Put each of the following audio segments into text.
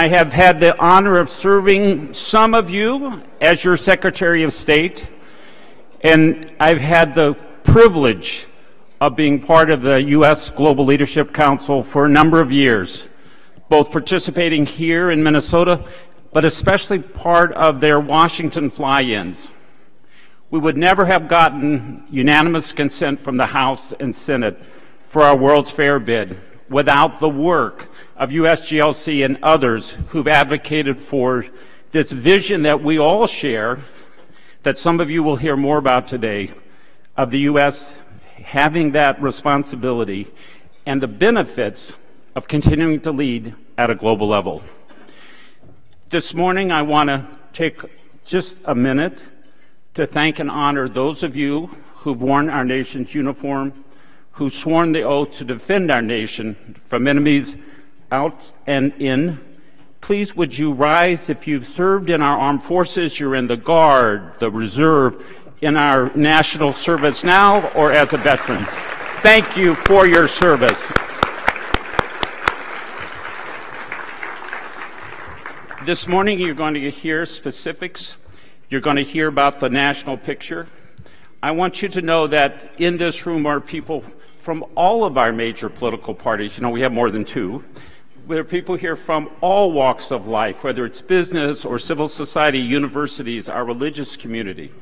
I have had the honor of serving some of you as your Secretary of State, and I've had the privilege of being part of the U.S. Global Leadership Council for a number of years, both participating here in Minnesota, but especially part of their Washington fly-ins. We would never have gotten unanimous consent from the House and Senate for our World's Fair bid without the work of USGLC and others who've advocated for this vision that we all share, that some of you will hear more about today, of the U.S. having that responsibility and the benefits of continuing to lead at a global level. This morning, I want to take just a minute to thank and honor those of you who've worn our nation's uniform, who've sworn the oath to defend our nation from enemies out and in. Please would you rise if you've served in our armed forces, you're in the Guard, the Reserve, in our national service now, or as a veteran. Thank you for your service. This morning you're going to hear specifics. You're going to hear about the national picture. I want you to know that in this room are people from all of our major political parties. You know, we have more than two. There are people here from all walks of life, whether it's business or civil society, universities, our religious community.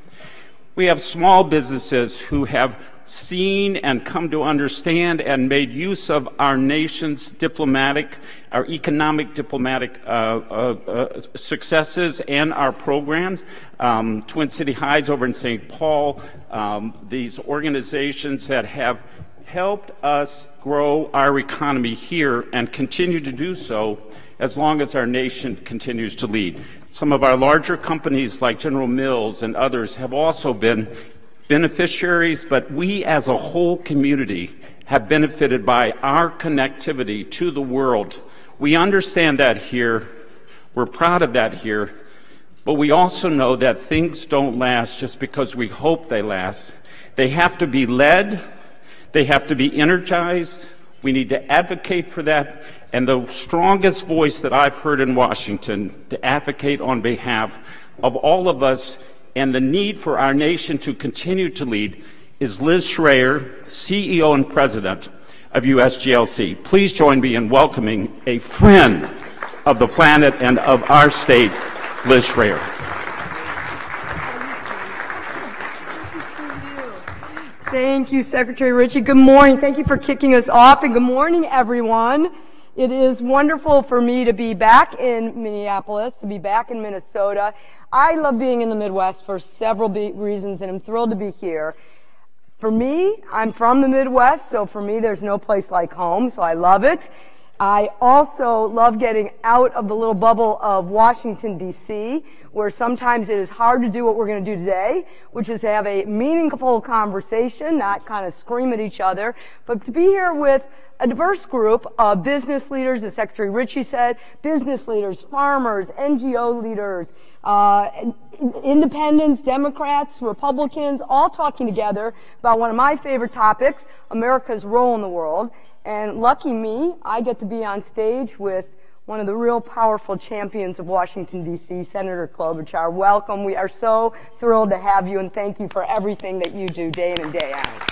We have small businesses who have seen and come to understand and made use of our nation's diplomatic, our economic diplomatic successes and our programs. Twin City Hides over in St. Paul, these organizations that have helped us grow our economy here and continue to do so as long as our nation continues to lead. Some of our larger companies like General Mills and others have also been beneficiaries, but we as a whole community have benefited by our connectivity to the world. We understand that here. We're proud of that here. But we also know that things don't last just because we hope they last. They have to be led. They have to be energized. We need to advocate for that. And the strongest voice that I've heard in Washington to advocate on behalf of all of us and the need for our nation to continue to lead is Liz Schreier, CEO and President of USGLC. Please join me in welcoming a friend of the planet and of our state, Liz Schreier. Thank you, Secretary Ritchie. Good morning. Thank you for kicking us off, and good morning, everyone. It is wonderful for me to be back in Minneapolis, to be back in Minnesota. I love being in the Midwest for several reasons, and I'm thrilled to be here. For me, I'm from the Midwest, so for me, there's no place like home, so I love it. I also love getting out of the little bubble of Washington, D.C., where sometimes it is hard to do what we're going to do today, which is to have a meaningful conversation, not kind of scream at each other, but to be here with a diverse group of business leaders, as Secretary Ritchie said, business leaders, farmers, NGO leaders, independents, Democrats, Republicans, all talking together about one of my favorite topics, America's role in the world. And lucky me, I get to be on stage with one of the real powerful champions of Washington, D.C., Senator Klobuchar. Welcome. We are so thrilled to have you, and thank you for everything that you do day in and day out.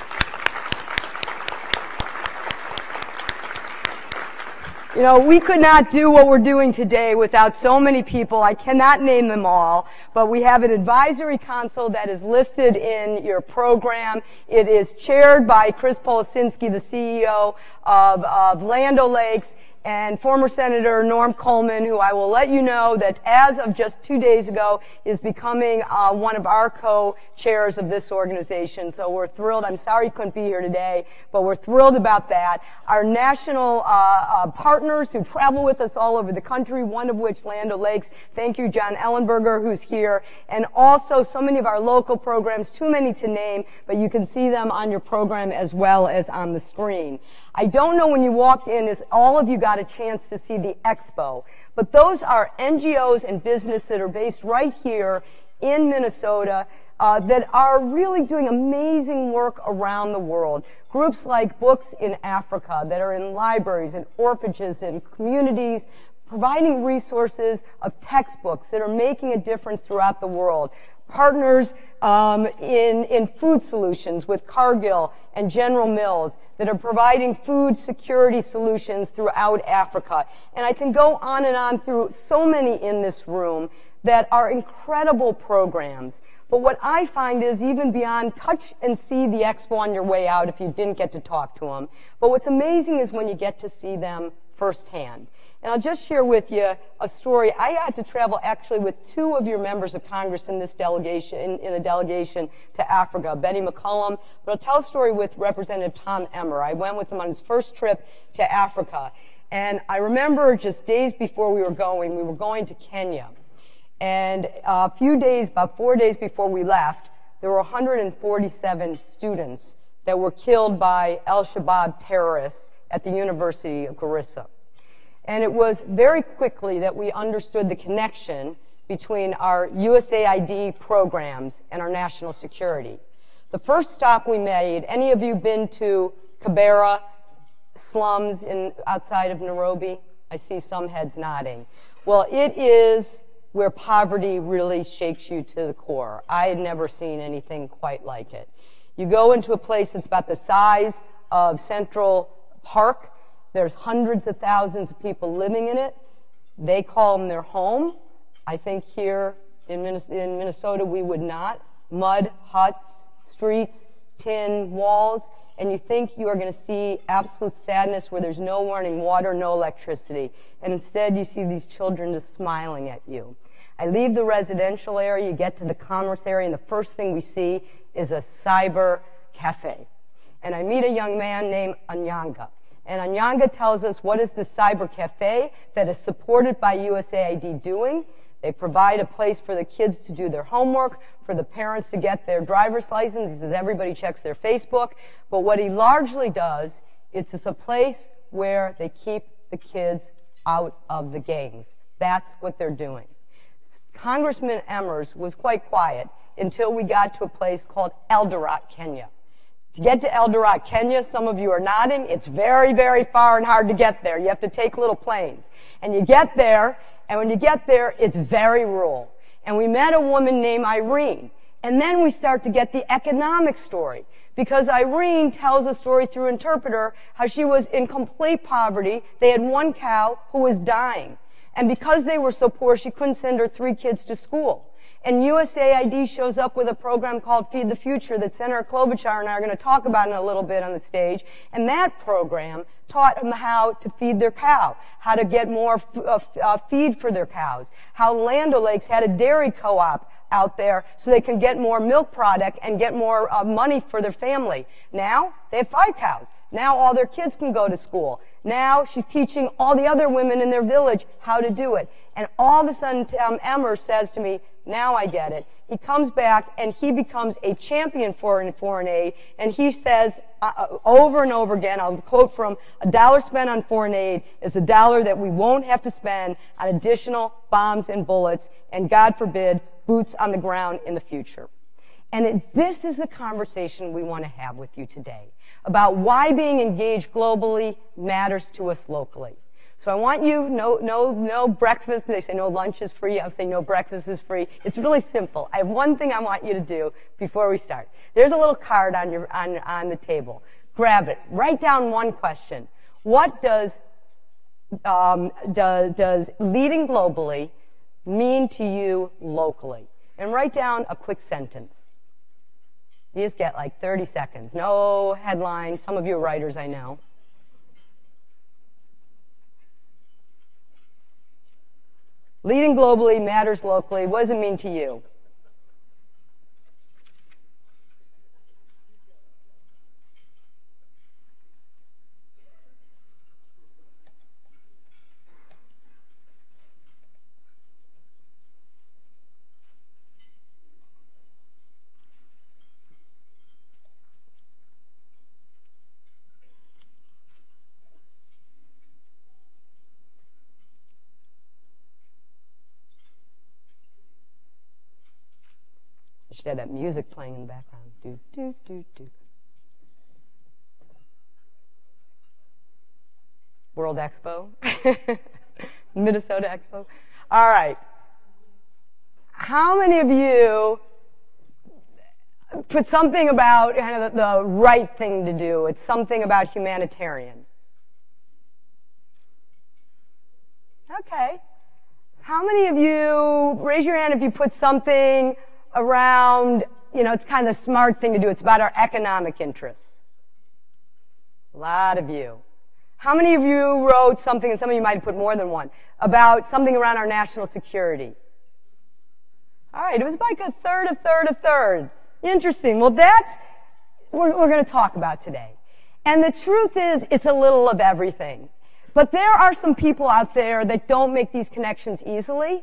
You know, we could not do what we're doing today without so many people. I cannot name them all, but we have an advisory council that is listed in your program. It is chaired by Chris Policinski, the CEO of Land O'Lakes, and former Senator Norm Coleman, who I will let you know that as of just 2 days ago is becoming one of our co-chairs of this organization. So we're thrilled. I'm sorry you couldn't be here today, but we're thrilled about that. Our national partners who travel with us all over the country, one of which Land O'Lakes. Thank you, John Ellenberger, who's here. And also so many of our local programs, too many to name, but you can see them on your program as well as on the screen. I don't know when you walked in if all of you got a chance to see the expo, but those are NGOs and business that are based right here in Minnesota that are really doing amazing work around the world. Groups like Books in Africa that are in libraries and orphanages and communities, providing resources of textbooks that are making a difference throughout the world. Partners in food solutions with Cargill and General Mills that are providing food security solutions throughout Africa. And I can go on and on through so many in this room that are incredible programs. But what I find is even beyond touch and see the expo on your way out if you didn't get to talk to them. But what's amazing is when you get to see them firsthand. And I'll just share with you a story. I had to travel actually with two of your members of Congress in this delegation, in the delegation to Africa, Betty McCollum. But I'll tell a story with Representative Tom Emmer. I went with him on his first trip to Africa. And I remember just days before we were going to Kenya. And a few days, about 4 days before we left, there were 147 students that were killed by al-Shabaab terrorists at the University of Garissa. And it was very quickly that we understood the connection between our USAID programs and our national security. The first stop we made, any of you been to Kibera slums outside of Nairobi? I see some heads nodding. Well, it is where poverty really shakes you to the core. I had never seen anything quite like it. You go into a place that's about the size of Central Park. There's hundreds of thousands of people living in it. They call them their home. I think here in Minnesota we would not. Mud huts, streets, tin walls, and you think you are going to see absolute sadness where there's no running water, no electricity. And instead you see these children just smiling at you. I leave the residential area, you get to the commerce area, and the first thing we see is a cyber cafe. And I meet a young man named Anyanga. And Anyanga tells us what is the cyber cafe that is supported by USAID doing. They provide a place for the kids to do their homework, for the parents to get their driver's license. He says everybody checks their Facebook. But what he largely does, it's a place where they keep the kids out of the gangs. That's what they're doing. Congressman Emmers was quite quiet until we got to a place called Eldoret, Kenya. To get to Eldoret, Kenya, some of you are nodding, it's very, very far and hard to get there. You have to take little planes. And you get there, and when you get there, it's very rural. And we met a woman named Irene. And then we start to get the economic story. Because Irene tells a story through interpreter how she was in complete poverty. They had one cow who was dying. And because they were so poor, she couldn't send her 3 kids to school. And USAID shows up with a program called Feed the Future that Senator Klobuchar and I are going to talk about in a little bit on the stage. And that program taught them how to feed their cow, how to get more feed for their cows, how Land O'Lakes had a dairy co-op out there so they can get more milk product and get more money for their family. Now, they have 5 cows. Now all their kids can go to school. Now she's teaching all the other women in their village how to do it. And all of a sudden, Emmer says to me, now I get it. He comes back and he becomes a champion for foreign aid. And he says over and over again, I'll quote from, $1 spent on foreign aid is $1 that we won't have to spend on additional bombs and bullets and, God forbid, boots on the ground in the future. And this is the conversation we want to have with you today about why being engaged globally matters to us locally. So I want you, no breakfast. They say no lunch is free. I'll say no breakfast is free. It's really simple. I have one thing I want you to do before we start. There's a little card on the table. Grab it. Write down one question. What does leading globally mean to you locally? And write down a quick sentence. You just get like 30 seconds. No headline. Some of you are writers, I know. Leading globally matters locally. What does it mean to you? You should have that music playing in the background. Do, do, do, do. World Expo. Minnesota Expo. All right. How many of you put something about kind of the right thing to do? It's something about humanitarian. Okay. How many of you, raise your hand if you put something around, it's kind of the smart thing to do. It's about our economic interests. A lot of you. How many of you wrote something, and some of you might have put more than one, about something around our national security? All right, it was like a third. Interesting. Well, that's what we're going to talk about today. And the truth is, it's a little of everything. But there are some people out there that don't make these connections easily,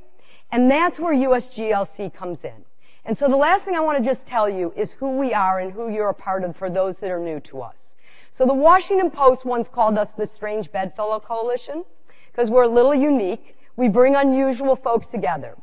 and that's where USGLC comes in. And so the last thing I want to just tell you is who we are and who you're a part of for those that are new to us. So the Washington Post once called us the Strange Bedfellow Coalition because we're a little unique. We bring unusual folks together.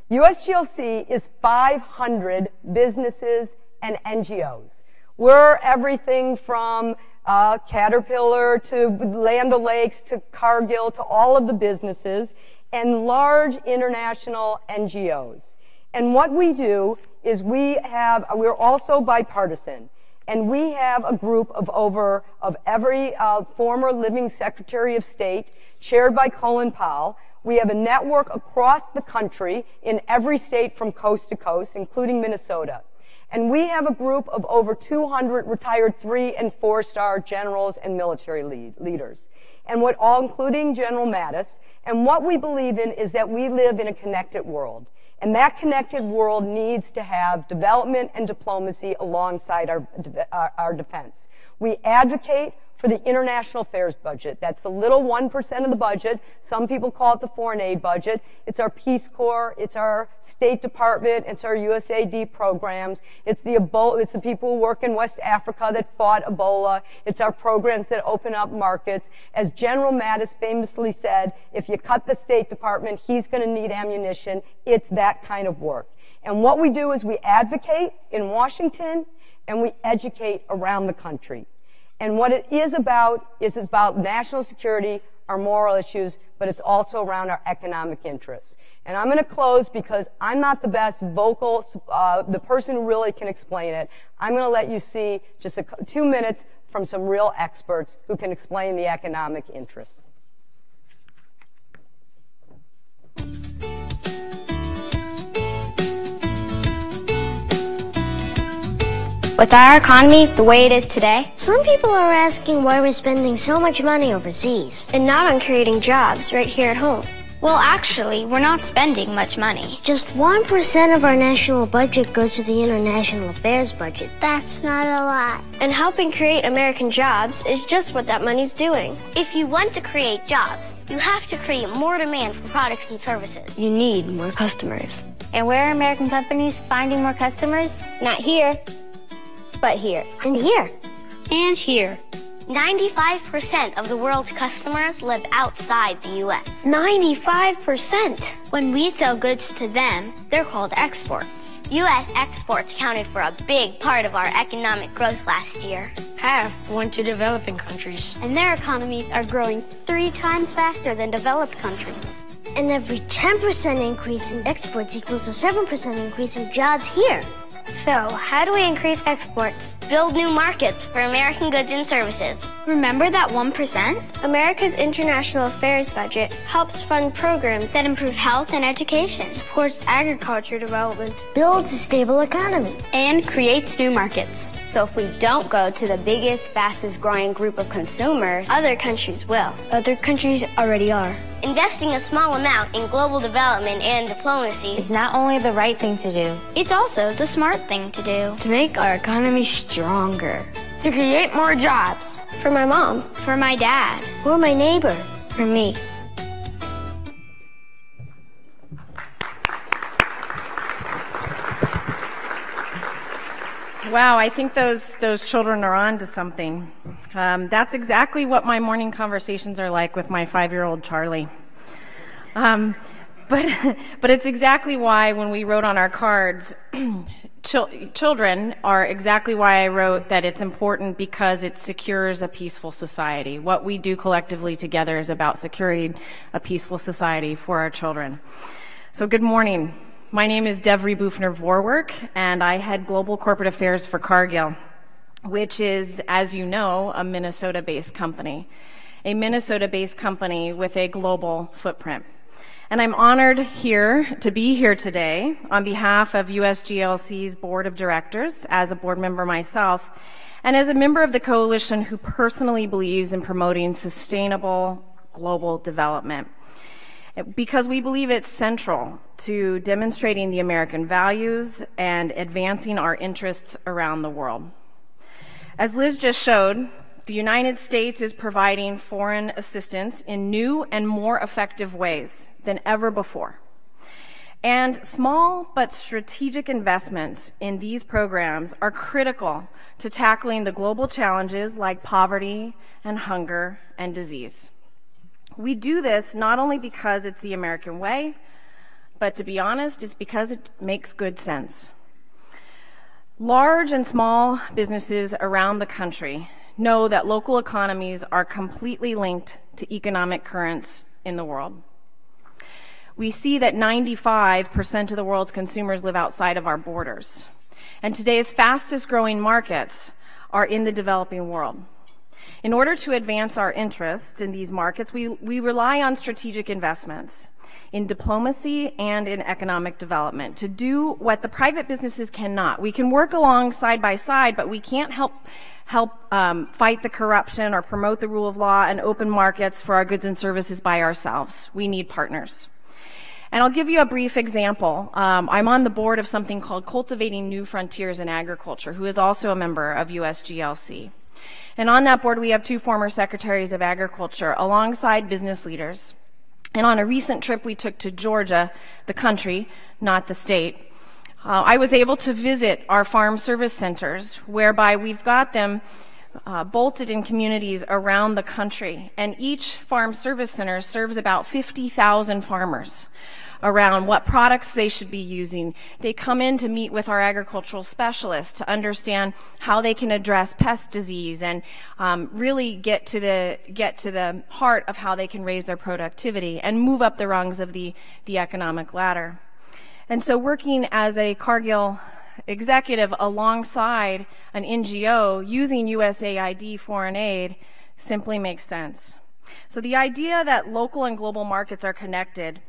USGLC is 500 businesses and NGOs. We're everything from Caterpillar to Land O'Lakes to Cargill to all of the businesses and large international NGOs. And what we do is we're also bipartisan. And we have a group of every former living Secretary of State, chaired by Colin Powell. We have a network across the country in every state from coast to coast, including Minnesota. And we have a group of over 200 retired 3- and 4-star generals and military leaders, and including General Mattis. And what we believe in is that we live in a connected world. And that connected world needs to have development and diplomacy alongside our defense. We advocate for the international affairs budget. That's the little 1% of the budget. Some people call it the foreign aid budget. It's our Peace Corps. It's our State Department. It's our USAID programs. It's the people who work in West Africa that fought Ebola. It's our programs that open up markets. As General Mattis famously said, if you cut the State Department, he's going to need ammunition. It's that kind of work. And what we do is we advocate in Washington and we educate around the country. And what it is about it's about national security, our moral issues, but it's also around our economic interests. And I'm going to close because I'm not the best vocal, the person who really can explain it. I'm going to let you see just 2 minutes from some real experts who can explain the economic interests. With our economy the way it is today, some people are asking why we're spending so much money overseas and not on creating jobs right here at home. Well, actually, we're not spending much money. Just 1% of our national budget goes to the international affairs budget. That's not a lot. And helping create American jobs is just what that money's doing. If you want to create jobs, you have to create more demand for products and services. You need more customers. And where are American companies finding more customers? Not here, but here. And here. And here. 95% of the world's customers live outside the U.S. 95%? When we sell goods to them, they're called exports. U.S. exports accounted for a big part of our economic growth last year. Half went to developing countries. And their economies are growing 3 times faster than developed countries. And every 10% increase in exports equals a 7% increase in jobs here. So, how do we increase exports? Build new markets for American goods and services. Remember that 1%? America's international affairs budget helps fund programs that improve health and education, supports agriculture development, builds a stable economy, and creates new markets. So if we don't go to the biggest, fastest growing group of consumers, other countries will. Other countries already are. Investing a small amount in global development and diplomacy is not only the right thing to do, it's also the smart thing to do. To make our economy stronger. To create more jobs. For my mom. For my dad. For my neighbor. For me. Wow, I think those children are on to something. That's exactly what my morning conversations are like with my 5-year-old Charlie. But it's exactly why when we wrote on our cards, children are exactly why I wrote that it's important because it secures a peaceful society. What we do collectively together is about securing a peaceful society for our children. So good morning. My name is Devry Bufner-Vorwerk, and I head Global Corporate Affairs for Cargill, which is, as you know, a Minnesota-based company. A Minnesota-based company with a global footprint. And I'm honored to be here today on behalf of USGLC's Board of Directors, as a board member myself, and as a member of the coalition who personally believes in promoting sustainable global development. Because we believe it's central to demonstrating the American values and advancing our interests around the world. As Liz just showed, the United States is providing foreign assistance in new and more effective ways than ever before. And small but strategic investments in these programs are critical to tackling the global challenges like poverty and hunger and disease. We do this not only because it's the American way, but to be honest, it's because it makes good sense. Large and small businesses around the country know that local economies are completely linked to economic currents in the world. We see that 95% of the world's consumers live outside of our borders, and today's fastest growing markets are in the developing world. In order to advance our interests in these markets, we rely on strategic investments in diplomacy and in economic development to do what the private businesses cannot. We can work along side by side, but we can't help fight the corruption or promote the rule of law and open markets for our goods and services by ourselves. We need partners. And I'll give you a brief example. I'm on the board of something called Cultivating New Frontiers in Agriculture, who is also a member of USGLC. And on that board, we have 2 former secretaries of agriculture alongside business leaders. And on a recent trip we took to Georgia, the country, not the state, I was able to visit our farm service centers, whereby we've got them bolted in communities around the country. And each farm service center serves about 50,000 farmers around what products they should be using. They come in to meet with our agricultural specialists to understand how they can address pest disease and really get to the heart of how they can raise their productivity and move up the rungs of the economic ladder. And so working as a Cargill executive alongside an NGO using USAID foreign aid simply makes sense. So the idea that local and global markets are connected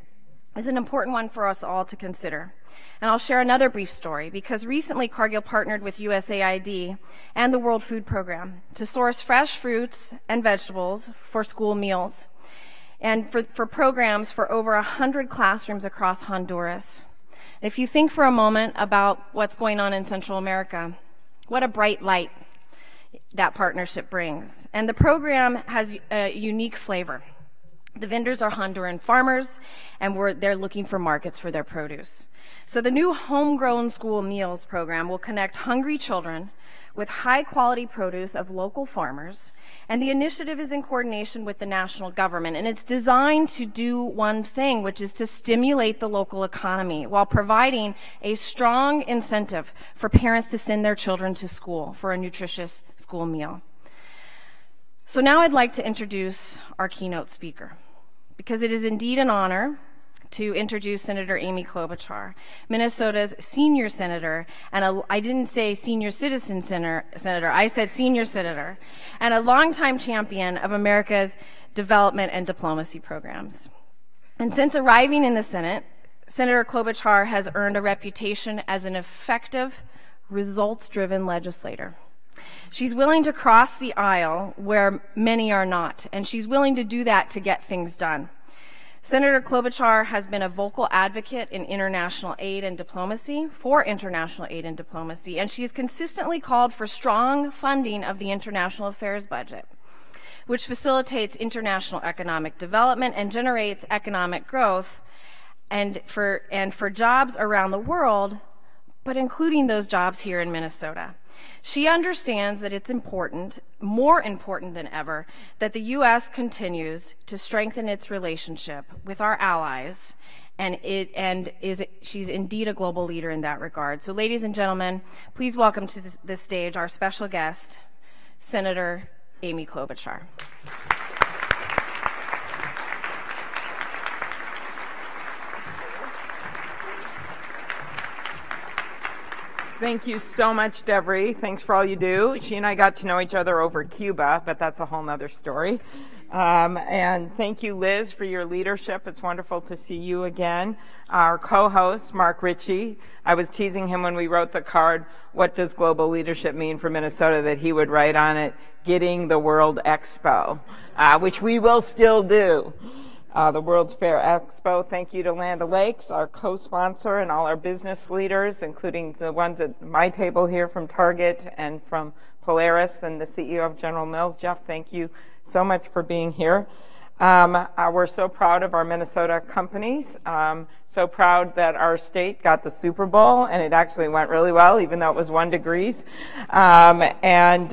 is an important one for us all to consider. And I'll share another brief story, because recently Cargill partnered with USAID and the World Food Program to source fresh fruits and vegetables for school meals and for programs for over 100 classrooms across Honduras. If you think for a moment about what's going on in Central America, what a bright light that partnership brings. And the program has a unique flavor. The vendors are Honduran farmers, and they're looking for markets for their produce. So the new Homegrown School Meals program will connect hungry children with high-quality produce of local farmers, and the initiative is in coordination with the national government, and it's designed to do one thing, which is to stimulate the local economy while providing a strong incentive for parents to send their children to school for a nutritious school meal. So now I'd like to introduce our keynote speaker, because it is indeed an honor to introduce Senator Amy Klobuchar, Minnesota's senior senator, and I didn't say senior citizen senator, I said senior senator, and a longtime champion of America's development and diplomacy programs. And since arriving in the Senate, Senator Klobuchar has earned a reputation as an effective, results-driven legislator. She's willing to cross the aisle where many are not, and she's willing to do that to get things done. Senator Klobuchar has been a vocal advocate in international aid and diplomacy, and she has consistently called for strong funding of the international affairs budget, which facilitates international economic development and generates economic growth and for jobs around the world, but including those jobs here in Minnesota. She understands that it's important, more important than ever, that the U.S. continues to strengthen its relationship with our allies she's indeed a global leader in that regard. So ladies and gentlemen, please welcome to this stage our special guest, Senator Amy Klobuchar. Thank you so much, Deborah. Thanks for all you do. She and I got to know each other over Cuba, but that's a whole other story. And thank you, Liz, for your leadership. It's wonderful to see you again. Our co-host, Mark Ritchie, I was teasing him when we wrote the card, what does global leadership mean for Minnesota, that he would write on it, getting the World Expo, which we will still do. The World's Fair Expo. Thank you to Land O'Lakes, our co-sponsor, and all our business leaders, including the ones at my table here from Target and from Polaris and the CEO of General Mills. Jeff, thank you so much for being here. We're so proud of our Minnesota companies, so proud that our state got the Super Bowl, and it actually went really well, even though it was 1 degree. And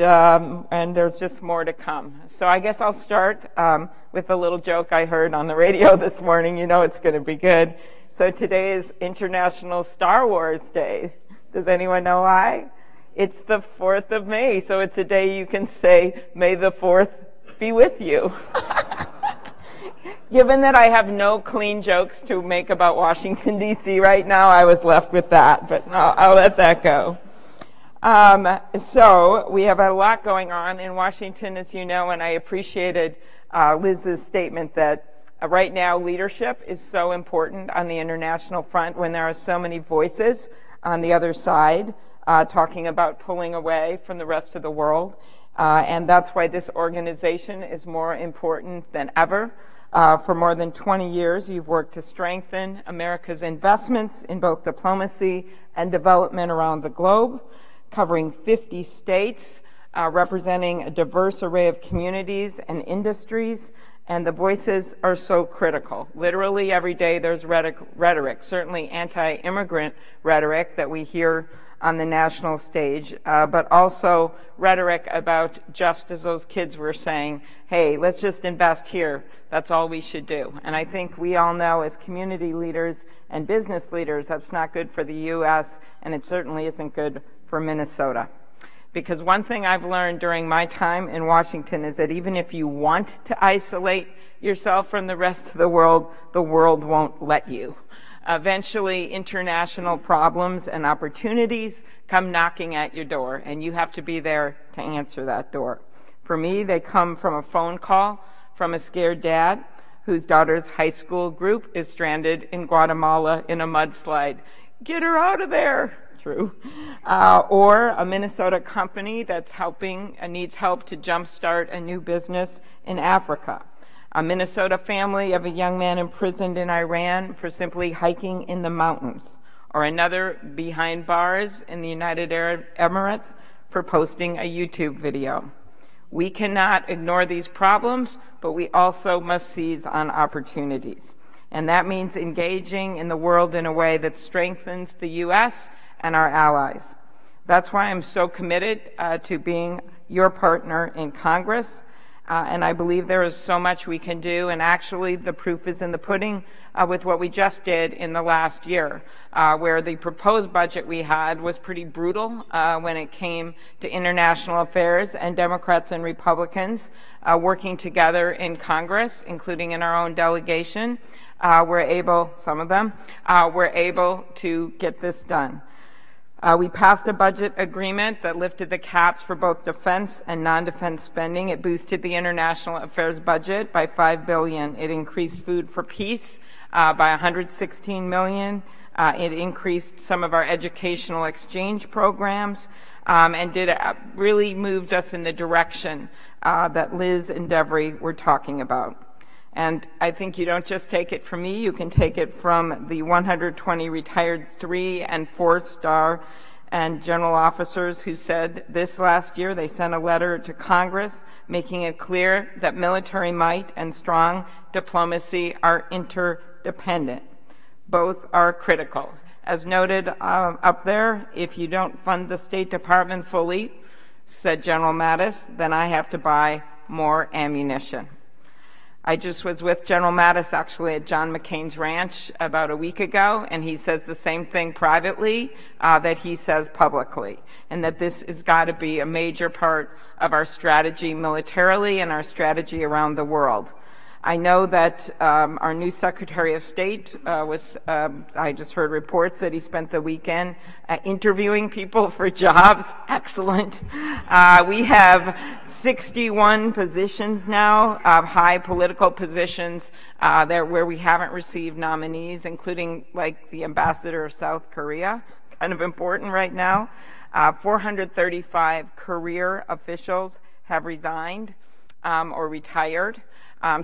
there's just more to come. So I guess I'll start with a little joke I heard on the radio this morning. You know it's going to be good. So today is International Star Wars Day. Does anyone know why? It's the 4th of May, so it's a day you can say, May the 4th be with you. Given that I have no clean jokes to make about Washington, D.C. right now, I was left with that, but I'll let that go. So we have a lot going on in Washington, as you know, and I appreciated Liz's statement that right now leadership is so important on the international front when there are so many voices on the other side talking about pulling away from the rest of the world. And that's why this organization is more important than ever. For more than 20 years, you've worked to strengthen America's investments in both diplomacy and development around the globe, covering 50 states, representing a diverse array of communities and industries, and the voices are so critical. Literally every day there's rhetoric, certainly anti-immigrant rhetoric that we hear on the national stage, but also rhetoric about, just as those kids were saying, hey, let's just invest here. That's all we should do. And I think we all know as community leaders and business leaders, that's not good for the U.S., and it certainly isn't good for Minnesota. Because one thing I've learned during my time in Washington is that even if you want to isolate yourself from the rest of the world won't let you. Eventually, international problems and opportunities come knocking at your door, and you have to be there to answer that door. For me, they come from a phone call from a scared dad whose daughter's high school group is stranded in Guatemala in a mudslide. Get her out of there! True. Or a Minnesota company that's needs help to jumpstart a new business in Africa. A Minnesota family of a young man imprisoned in Iran for simply hiking in the mountains, or another behind bars in the United Arab Emirates for posting a YouTube video. We cannot ignore these problems, but we also must seize on opportunities. And that means engaging in the world in a way that strengthens the U.S. and our allies. That's why I'm so committed to being your partner in Congress. And I believe there is so much we can do, and actually the proof is in the pudding with what we just did in the last year, where the proposed budget we had was pretty brutal when it came to international affairs, and Democrats and Republicans working together in Congress, including in our own delegation, some of them, were able to get this done. We passed a budget agreement that lifted the caps for both defense and non-defense spending. It boosted the international affairs budget by $5 billion. It increased food for peace by $116 million. It increased some of our educational exchange programs and really moved us in the direction that Liz and Devery were talking about. And I think you don't just take it from me, you can take it from the 120 retired 3- and 4-star and general officers who said this last year. They sent a letter to Congress making it clear that military might and strong diplomacy are interdependent. Both are critical. As noted up there, if you don't fund the State Department fully, said General Mattis, then I have to buy more ammunition. I just was with General Mattis actually at John McCain's ranch about a week ago, and he says the same thing privately that he says publicly, and that this has got to be a major part of our strategy militarily and our strategy around the world. I know that our new Secretary of State I just heard reports that he spent the weekend interviewing people for jobs. Excellent. We have 61 positions now, high political positions there where we haven't received nominees, including like the ambassador of South Korea, kind of important right now. 435 career officials have resigned or retired.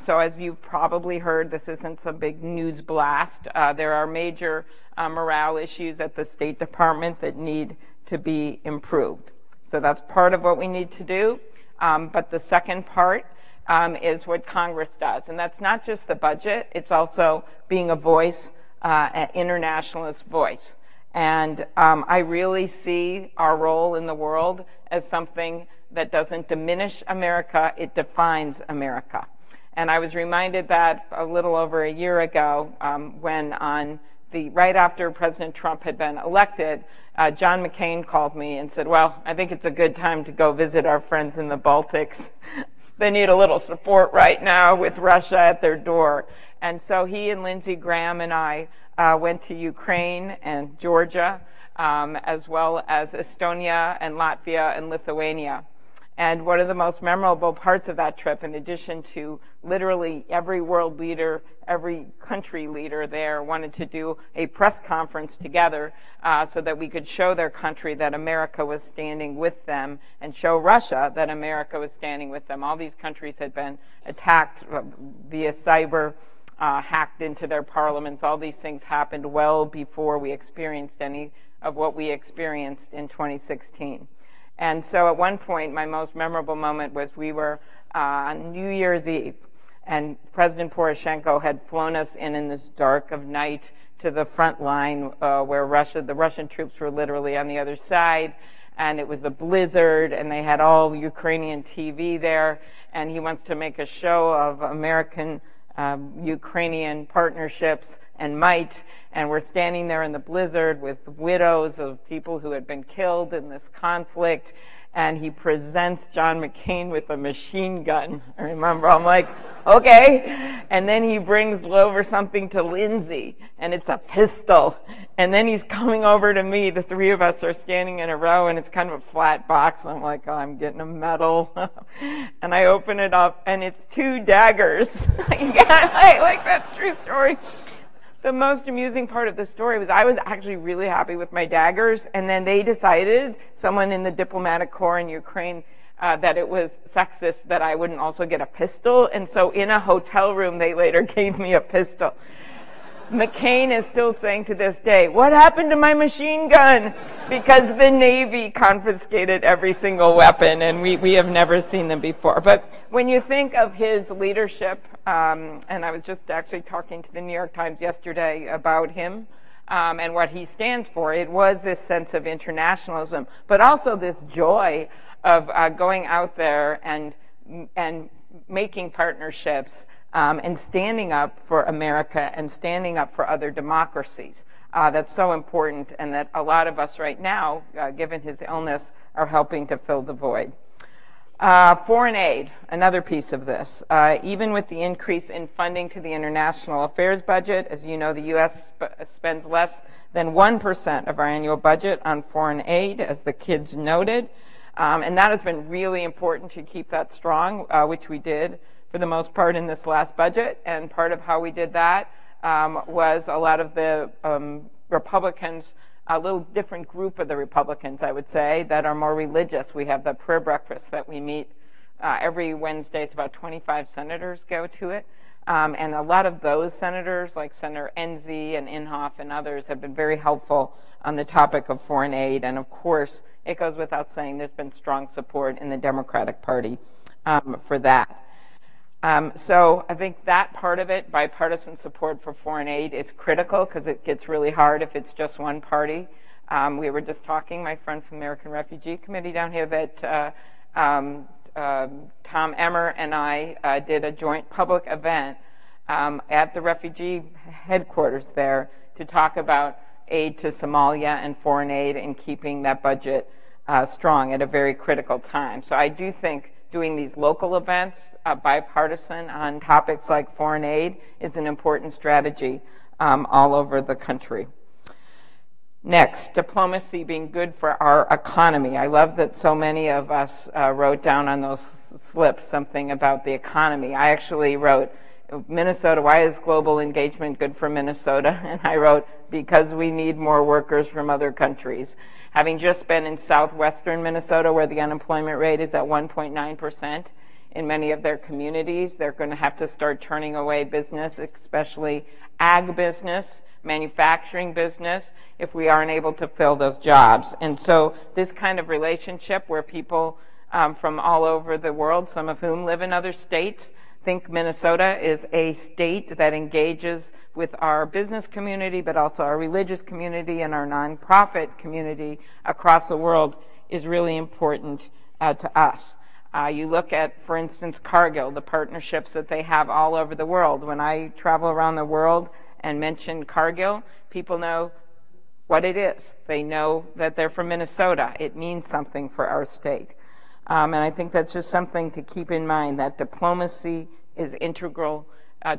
So as you've probably heard, this isn't some big news blast. There are major morale issues at the State Department that need to be improved. So that's part of what we need to do. But the second part is what Congress does. And that's not just the budget, it's also being a voice, an internationalist voice. And I really see our role in the world as something that doesn't diminish America, it defines America. And I was reminded that a little over a year ago when right after President Trump had been elected, John McCain called me and said, well, I think it's a good time to go visit our friends in the Baltics. They need a little support right now with Russia at their door. And so he and Lindsey Graham and I went to Ukraine and Georgia, as well as Estonia and Latvia and Lithuania. And one of the most memorable parts of that trip, in addition to literally every world leader, every country leader there wanted to do a press conference together so that we could show their country that America was standing with them and show Russia that America was standing with them. All these countries had been attacked via cyber, hacked into their parliaments. All these things happened well before we experienced any of what we experienced in 2016. And so at one point, my most memorable moment was we were on New Year's Eve, and President Poroshenko had flown us in this dark of night to the front line where the Russian troops were literally on the other side, and it was a blizzard, and they had all Ukrainian TV there, and he wants to make a show of American Ukrainian partnerships and might, and we're standing there in the blizzard with widows of people who had been killed in this conflict, and he presents John McCain with a machine gun. I remember, I'm like, okay. And then he brings over something to Lindsay, and it's a pistol. And then he's coming over to me. The three of us are standing in a row, and it's kind of a flat box. And I'm like, oh, I'm getting a medal. And I open it up, and it's 2 daggers. Like, that's a true story. The most amusing part of the story was I was actually really happy with my daggers, and then they decided, someone in the diplomatic corps in Ukraine, that it was sexist that I wouldn't also get a pistol, and so in a hotel room they later gave me a pistol. McCain is still saying to this day, what happened to my machine gun? Because the Navy confiscated every single weapon, and we have never seen them before. But when you think of his leadership, and I was just actually talking to the New York Times yesterday about him and what he stands for, it was this sense of internationalism, but also this joy of going out there and making partnerships and standing up for America and standing up for other democracies. That's so important, and that a lot of us right now, given his illness, are helping to fill the void. Foreign aid, another piece of this. Even with the increase in funding to the international affairs budget, as you know, the U.S. spends less than 1% of our annual budget on foreign aid, as the kids noted. And that has been really important to keep that strong, which we did for the most part in this last budget. And part of how we did that was a lot of the Republicans, a little different group of the Republicans, I would say, that are more religious. We have the prayer breakfast that we meet every Wednesday. It's about 25 senators go to it. And a lot of those senators, like Senator Enzi and Inhofe and others, have been very helpful on the topic of foreign aid. And of course, it goes without saying, there's been strong support in the Democratic Party for that. So I think that part of it, bipartisan support for foreign aid, is critical because it gets really hard if it's just one party. We were just talking, my friend from the American Refugee Committee down here, that Tom Emmer and I did a joint public event at the refugee headquarters there to talk about aid to Somalia and foreign aid and keeping that budget strong at a very critical time. So I do think doing these local events, bipartisan, on topics like foreign aid is an important strategy all over the country. Next, diplomacy being good for our economy. I love that so many of us wrote down on those slips something about the economy. I actually wrote, Minnesota, why is global engagement good for Minnesota? And I wrote, because we need more workers from other countries. Having just been in southwestern Minnesota, where the unemployment rate is at 1.9%, in many of their communities, they're going to have to start turning away business, especially ag business, manufacturing business, if we aren't able to fill those jobs. And so this kind of relationship where people from all over the world, some of whom live in other states, think Minnesota is a state that engages with our business community, but also our religious community and our nonprofit community across the world is really important to us. You look at, for instance, Cargill, the partnerships that they have all over the world. When I travel around the world and mention Cargill, people know what it is. They know that they're from Minnesota. It means something for our state. And I think that's just something to keep in mind, that diplomacy is integral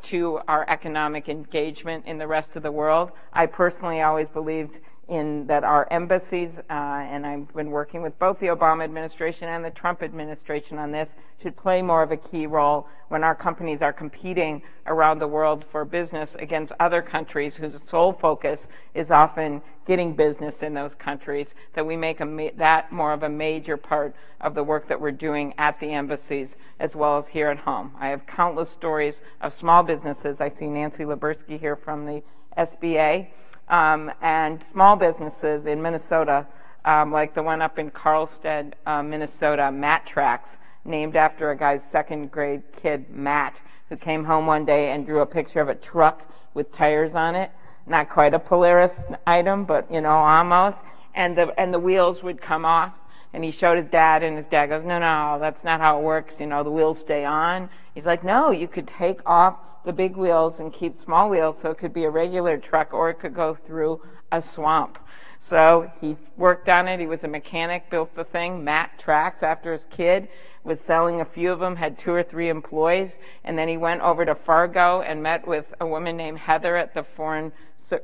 to our economic engagement in the rest of the world. I personally always believed in that our embassies, and I've been working with both the Obama administration and the Trump administration on this, should play more of a key role when our companies are competing around the world for business against other countries whose sole focus is often getting business in those countries, that we make that more of a major part of the work that we're doing at the embassies as well as here at home. I have countless stories of small businesses. I see Nancy Lebersky here from the SBA. And small businesses in Minnesota, like the one up in Carlstead, Minnesota, Matt Tracks, named after a guy's second grade kid, Matt, who came home one day and drew a picture of a truck with tires on it. Not quite a Polaris item, but, you know, almost. And the wheels would come off. And he showed his dad, and his dad goes, no, that's not how it works. You know, the wheels stay on. He's like, no, you could take off the big wheels and keep small wheels, so it could be a regular truck, or it could go through a swamp. So he worked on it. He was a mechanic, built the thing. Matt Tracks, after his kid, was selling a few of them, had 2 or 3 employees, and then he went over to Fargo and met with a woman named Heather at the Foreign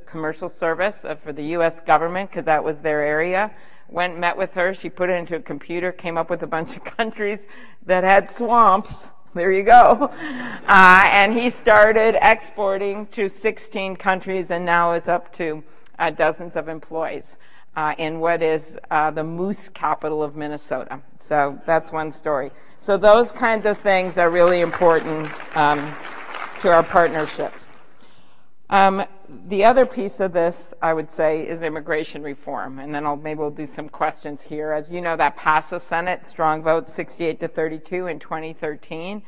Commercial Service for the U.S. government, because that was their area. Went, met with her. She put it into a computer, came up with a bunch of countries that had swamps. There you go. And he started exporting to 16 countries, and now it's up to dozens of employees in what is the moose capital of Minnesota. So that's one story. So those kinds of things are really important to our partnerships. The other piece of this, I would say, is immigration reform, and then maybe we'll do some questions here. As you know, that passed the Senate, strong vote, 68-32 in 2013.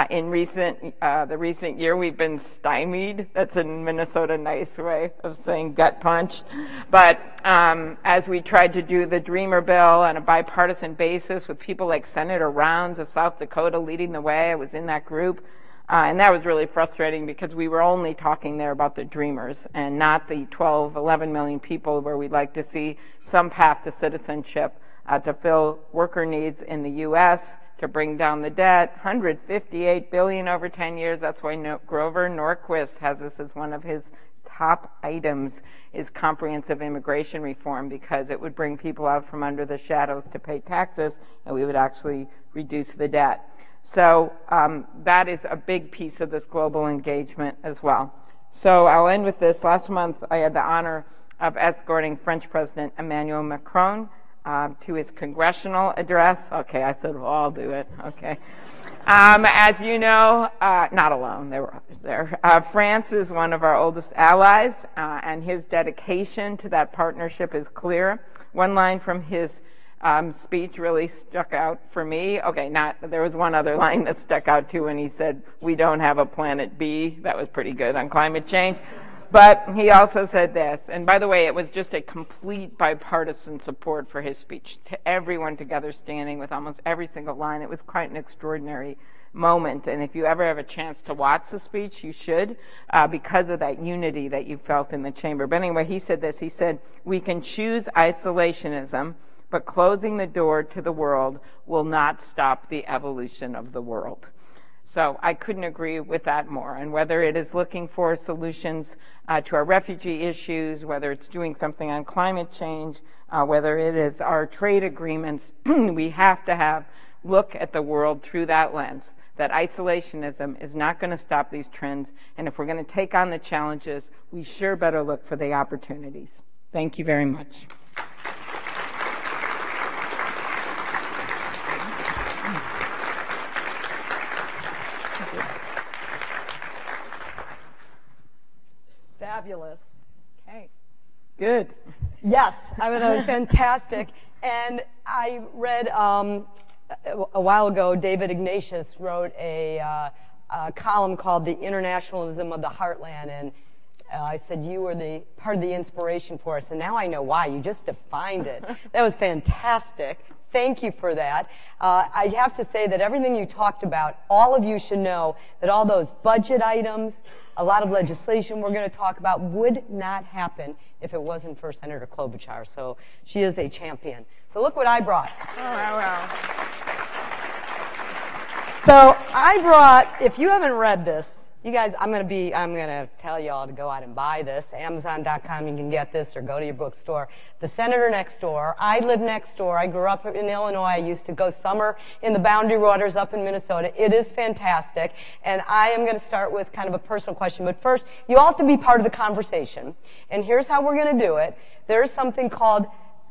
In the recent year, we've been stymied. That's a Minnesota nice way of saying gut punched. But as we tried to do the Dreamer bill on a bipartisan basis with people like Senator Rounds of South Dakota leading the way, I was in that group. And that was really frustrating because we were only talking there about the dreamers and not the 12, 11 million people where we'd like to see some path to citizenship to fill worker needs in the U.S., to bring down the debt, $158 billion over 10 years. That's why Grover Norquist has this as one of his top items, is comprehensive immigration reform, because it would bring people out from under the shadows to pay taxes, and we would actually reduce the debt. So that is a big piece of this global engagement as well. So I'll end with this. Last month, I had the honor of escorting French President Emmanuel Macron to his congressional address. Okay, I said, well, I'll do it. Okay. As you know, not alone, there were others there. France is one of our oldest allies, and his dedication to that partnership is clear. One line from his speech really stuck out for me. Okay, there was one other line that stuck out too when he said, we don't have a planet B. That was pretty good on climate change. But he also said this, and by the way, it was just a complete bipartisan support for his speech, to everyone together standing with almost every single line. It was quite an extraordinary moment, and if you ever have a chance to watch the speech, you should, because of that unity that you felt in the chamber. But anyway, he said this. He said, "We can choose isolationism, but closing the door to the world will not stop the evolution of the world." So I couldn't agree with that more. And whether it is looking for solutions to our refugee issues, whether it's doing something on climate change, whether it is our trade agreements, we have to look at the world through that lens, that isolationism is not going to stop these trends. And if we're going to take on the challenges, we sure better look for the opportunities. Thank you very much. Fabulous. Okay. Good. Yes, I mean, that was fantastic. And I read a while ago, David Ignatius wrote a column called The Internationalism of the Heartland, and I said you were part of the inspiration for us, and now I know why. You just defined it. That was fantastic. Thank you for that. I have to say that everything you talked about, all of you should know that all those budget items, a lot of legislation we're going to talk about would not happen if it wasn't for Senator Klobuchar. So she is a champion. So look what I brought. Oh, wow. So I brought, if you haven't read this, you guys, I'm going to tell you all to go out and buy this. Amazon.com, you can get this, or go to your bookstore. The Senator Next Door. I live next door. I grew up in Illinois. I used to go summer in the Boundary Waters up in Minnesota. It is fantastic. And I am going to start with kind of a personal question. But first, you all have to be part of the conversation. And here's how we're going to do it. There is something called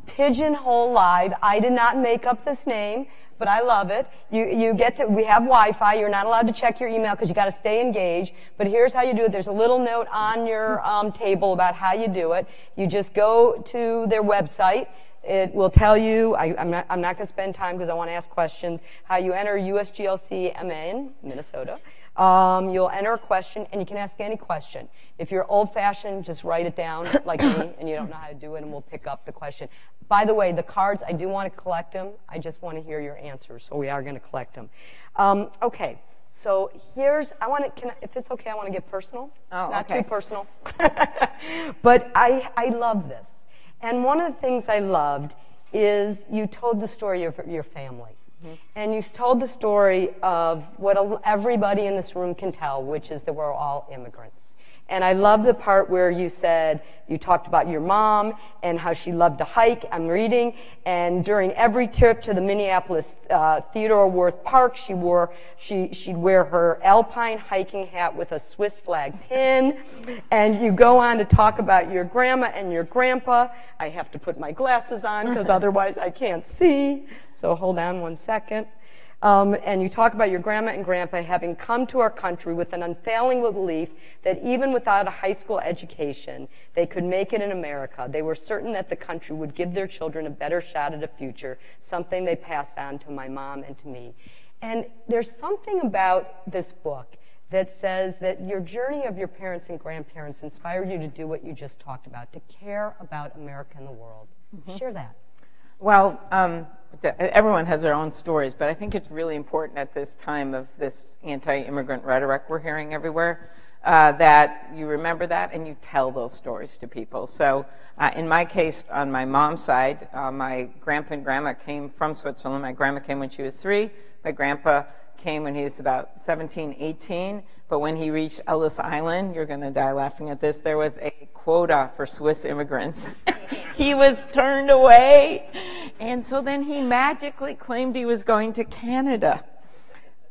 Pigeonhole Live. I did not make up this name, but I love it. We have Wi-Fi. You're not allowed to check your email because you got to stay engaged. But here's how you do it. There's a little note on your table about how you do it. You just go to their website. It will tell you, I'm not going to spend time because I want to ask questions, how you enter USGLC MN, Minnesota. You'll enter a question, and you can ask any question. If you're old-fashioned, just write it down like me, and you don't know how to do it, and we'll pick up the question. By the way, the cards, I do want to collect them. I just want to hear your answers, so we are going to collect them. Okay, so here's, if it's okay, I want to get personal. Oh, Not okay. too personal. But I love this. And one of the things I loved is you told the story of your family. And you told the story of what everybody in this room can tell, which is that we're all immigrants. And I love the part where you said, you talked about your mom and how she loved to hike. I'm reading. And during every trip to the Minneapolis Theodore Wirth Park, she'd wear her alpine hiking hat with a Swiss flag pin. And you go on to talk about your grandma and your grandpa. I have to put my glasses on because otherwise I can't see. So hold on one second. And you talk about your grandma and grandpa having come to our country with an unfailing belief that even without a high school education, they could make it in America. They were certain that the country would give their children a better shot at a future, something they passed on to my mom and to me. And there's something about this book that says that your journey of your parents and grandparents inspired you to do what you just talked about, to care about America and the world. Mm-hmm. Share that. Well, everyone has their own stories, but I think it's really important at this time of this anti-immigrant rhetoric we're hearing everywhere that you remember that and you tell those stories to people. So in my case, on my mom's side, my grandpa and grandma came from Switzerland. My grandma came when she was 3. My grandpa came when he was about 17, 18. But when he reached Ellis Island, you're going to die laughing at this, there was a quota for Swiss immigrants. He was turned away. And so then he magically claimed he was going to Canada,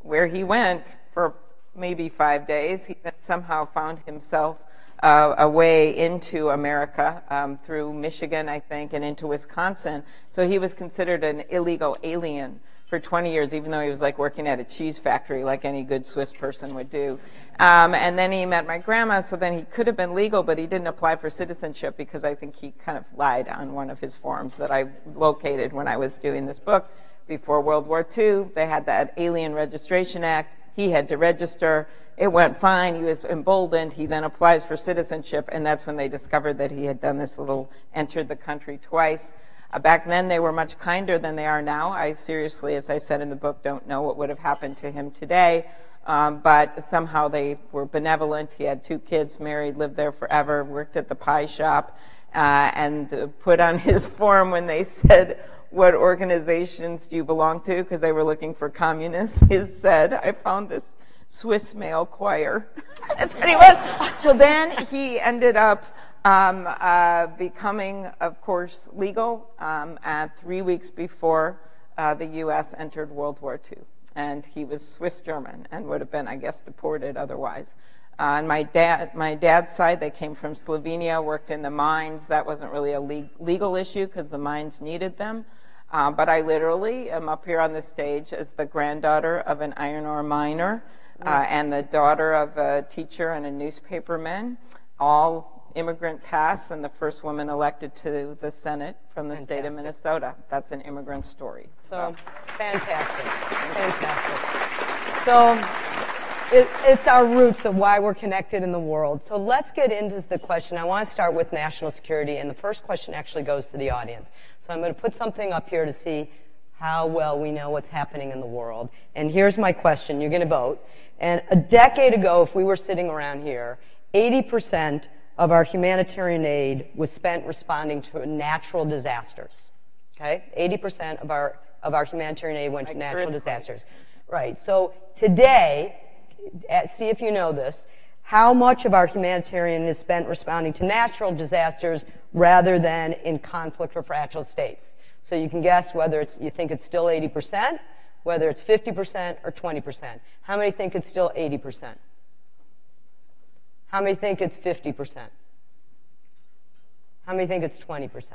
where he went for maybe 5 days. He then somehow found himself a way into America through Michigan, I think, and into Wisconsin. So he was considered an illegal alien for 20 years, even though he was like working at a cheese factory like any good Swiss person would do. And then he met my grandma, so then he could have been legal, but he didn't apply for citizenship because I think he kind of lied on one of his forms that I located when I was doing this book. Before World War II, they had that Alien Registration Act. He had to register. it went fine. He was emboldened. He then applies for citizenship, and that's when they discovered that he had done this little, entered the country twice. Back then, they were much kinder than they are now. I seriously, as I said in the book, don't know what would have happened to him today, but somehow they were benevolent. He had 2 kids, married, lived there forever, worked at the pie shop, and put on his form when they said, what organizations do you belong to? Because they were looking for communists. He said, I found this Swiss male choir. That's what he was. So then he ended up becoming, of course, legal 3 weeks before the U.S. entered World War II. And he was Swiss-German and would have been, I guess, deported otherwise. On my dad's side, they came from Slovenia, worked in the mines. That wasn't really a legal issue because the mines needed them. But I literally am up here on the stage as the granddaughter of an iron ore miner and the daughter of a teacher and a newspaperman, all immigrant past, and the first woman elected to the Senate from the state of Minnesota. That's an immigrant story. So fantastic, fantastic. So it's our roots of why we're connected in the world. So let's get into the question. I want to start with national security, and the first question actually goes to the audience. So I'm going to put something up here to see how well we know what's happening in the world. And here's my question. You're going to vote. And a decade ago, if we were sitting around here, 80% of our humanitarian aid was spent responding to natural disasters. Okay? 80% of our humanitarian aid went to natural disasters. Right. So today, see if you know this, how much of our humanitarian is spent responding to natural disasters rather than in conflict or fragile states? So you can guess whether you think it's still 80%, whether it's 50% or 20%. How many think it's still 80%? How many think it's 50%? How many think it's 20%?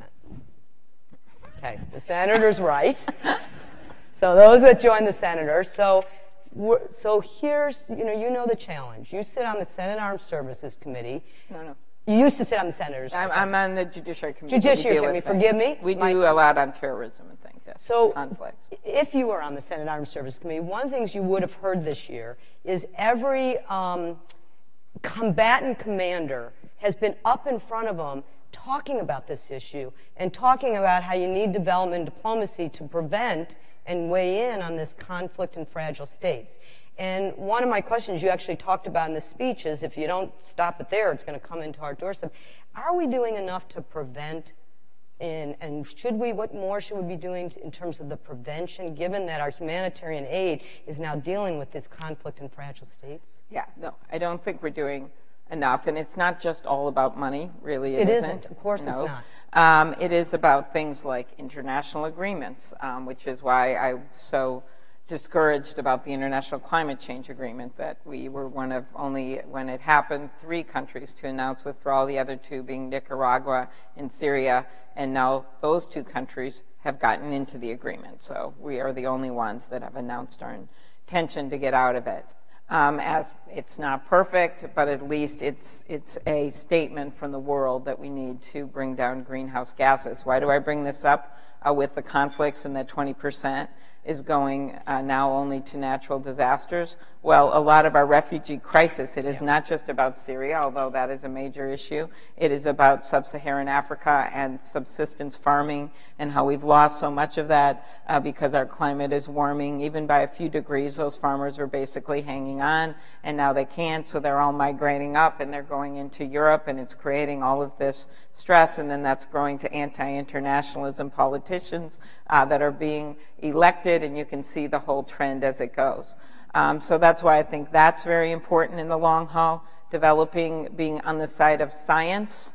Okay, the senator's right. So those that join the senator. So here's, you know the challenge. You sit on the Senate Armed Services Committee. No. You used to sit on the senators. I'm on the Judiciary Committee. Judiciary Committee, forgive me. We do a lot on terrorism and things, yes. So conflicts. If you were on the Senate Armed Services Committee, one of the things you would have heard this year is every combatant commander has been up in front of them talking about this issue and talking about how you need development and diplomacy to prevent and weigh in on this conflict in fragile states. And one of my questions you actually talked about in the speech is if you don't stop it there, it's going to come into our doorstep. Are we doing enough to prevent, and what more should we be doing in terms of the prevention, given that our humanitarian aid is now dealing with this conflict in fragile states? Yeah, no, I don't think we're doing enough, and it's not just all about money, really. It isn't. Of course it's not. It is about things like international agreements, which is why I'm so discouraged about the International Climate Change Agreement, that we were one of only, when it happened, 3 countries to announce withdrawal, the other 2 being Nicaragua and Syria, and now those 2 countries have gotten into the agreement. So we are the only ones that have announced our intention to get out of it. As it's not perfect, but at least it's a statement from the world that we need to bring down greenhouse gases. Why do I bring this up with the conflicts and that 20% is going now only to natural disasters? Well, a lot of our refugee crisis, it is not just about Syria, although that is a major issue. It is about sub-Saharan Africa and subsistence farming and how we've lost so much of that because our climate is warming. Even by a few degrees, those farmers were basically hanging on, and now they can't, so they're all migrating up and they're going into Europe, and it's creating all of this stress, and then that's growing to anti-internationalism politicians that are being elected, and you can see the whole trend as it goes. So that's why I think that's very important in the long haul, being on the side of science,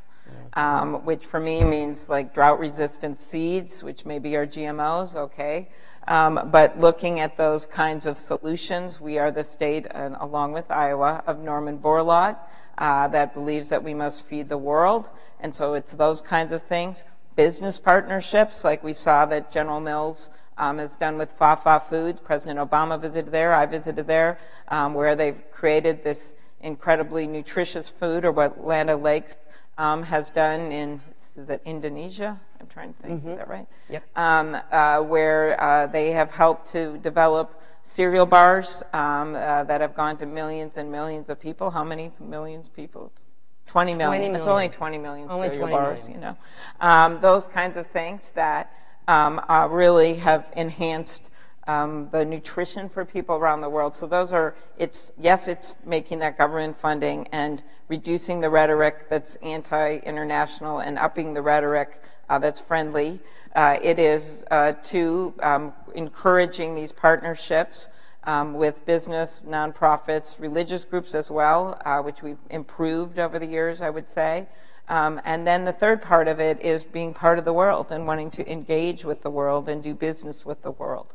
which for me means like drought-resistant seeds, which maybe are GMOs, okay. But looking at those kinds of solutions, we are the state, along with Iowa, of Norman Borlaug, that believes that we must feed the world. And so it's those kinds of things. Business partnerships, like we saw that General Mills has done with Fafa Foods. President Obama visited there, I visited there, where they've created this incredibly nutritious food, or what Land O'Lakes has done in, is it Indonesia? I'm trying to think. Is that right? Yep. Where they have helped to develop cereal bars that have gone to millions and millions of people. How many millions of people? 20 million. 20 million. It's only 20 million Only cereal 20 bars, million. you know. Those kinds of things that really have enhanced the nutrition for people around the world. So those are, it's making that government funding and reducing the rhetoric that's anti-international and upping the rhetoric that's friendly. It is, encouraging these partnerships with business, nonprofits, religious groups as well, which we've improved over the years, I would say. And then the third part of it is being part of the world and wanting to engage with the world and do business with the world.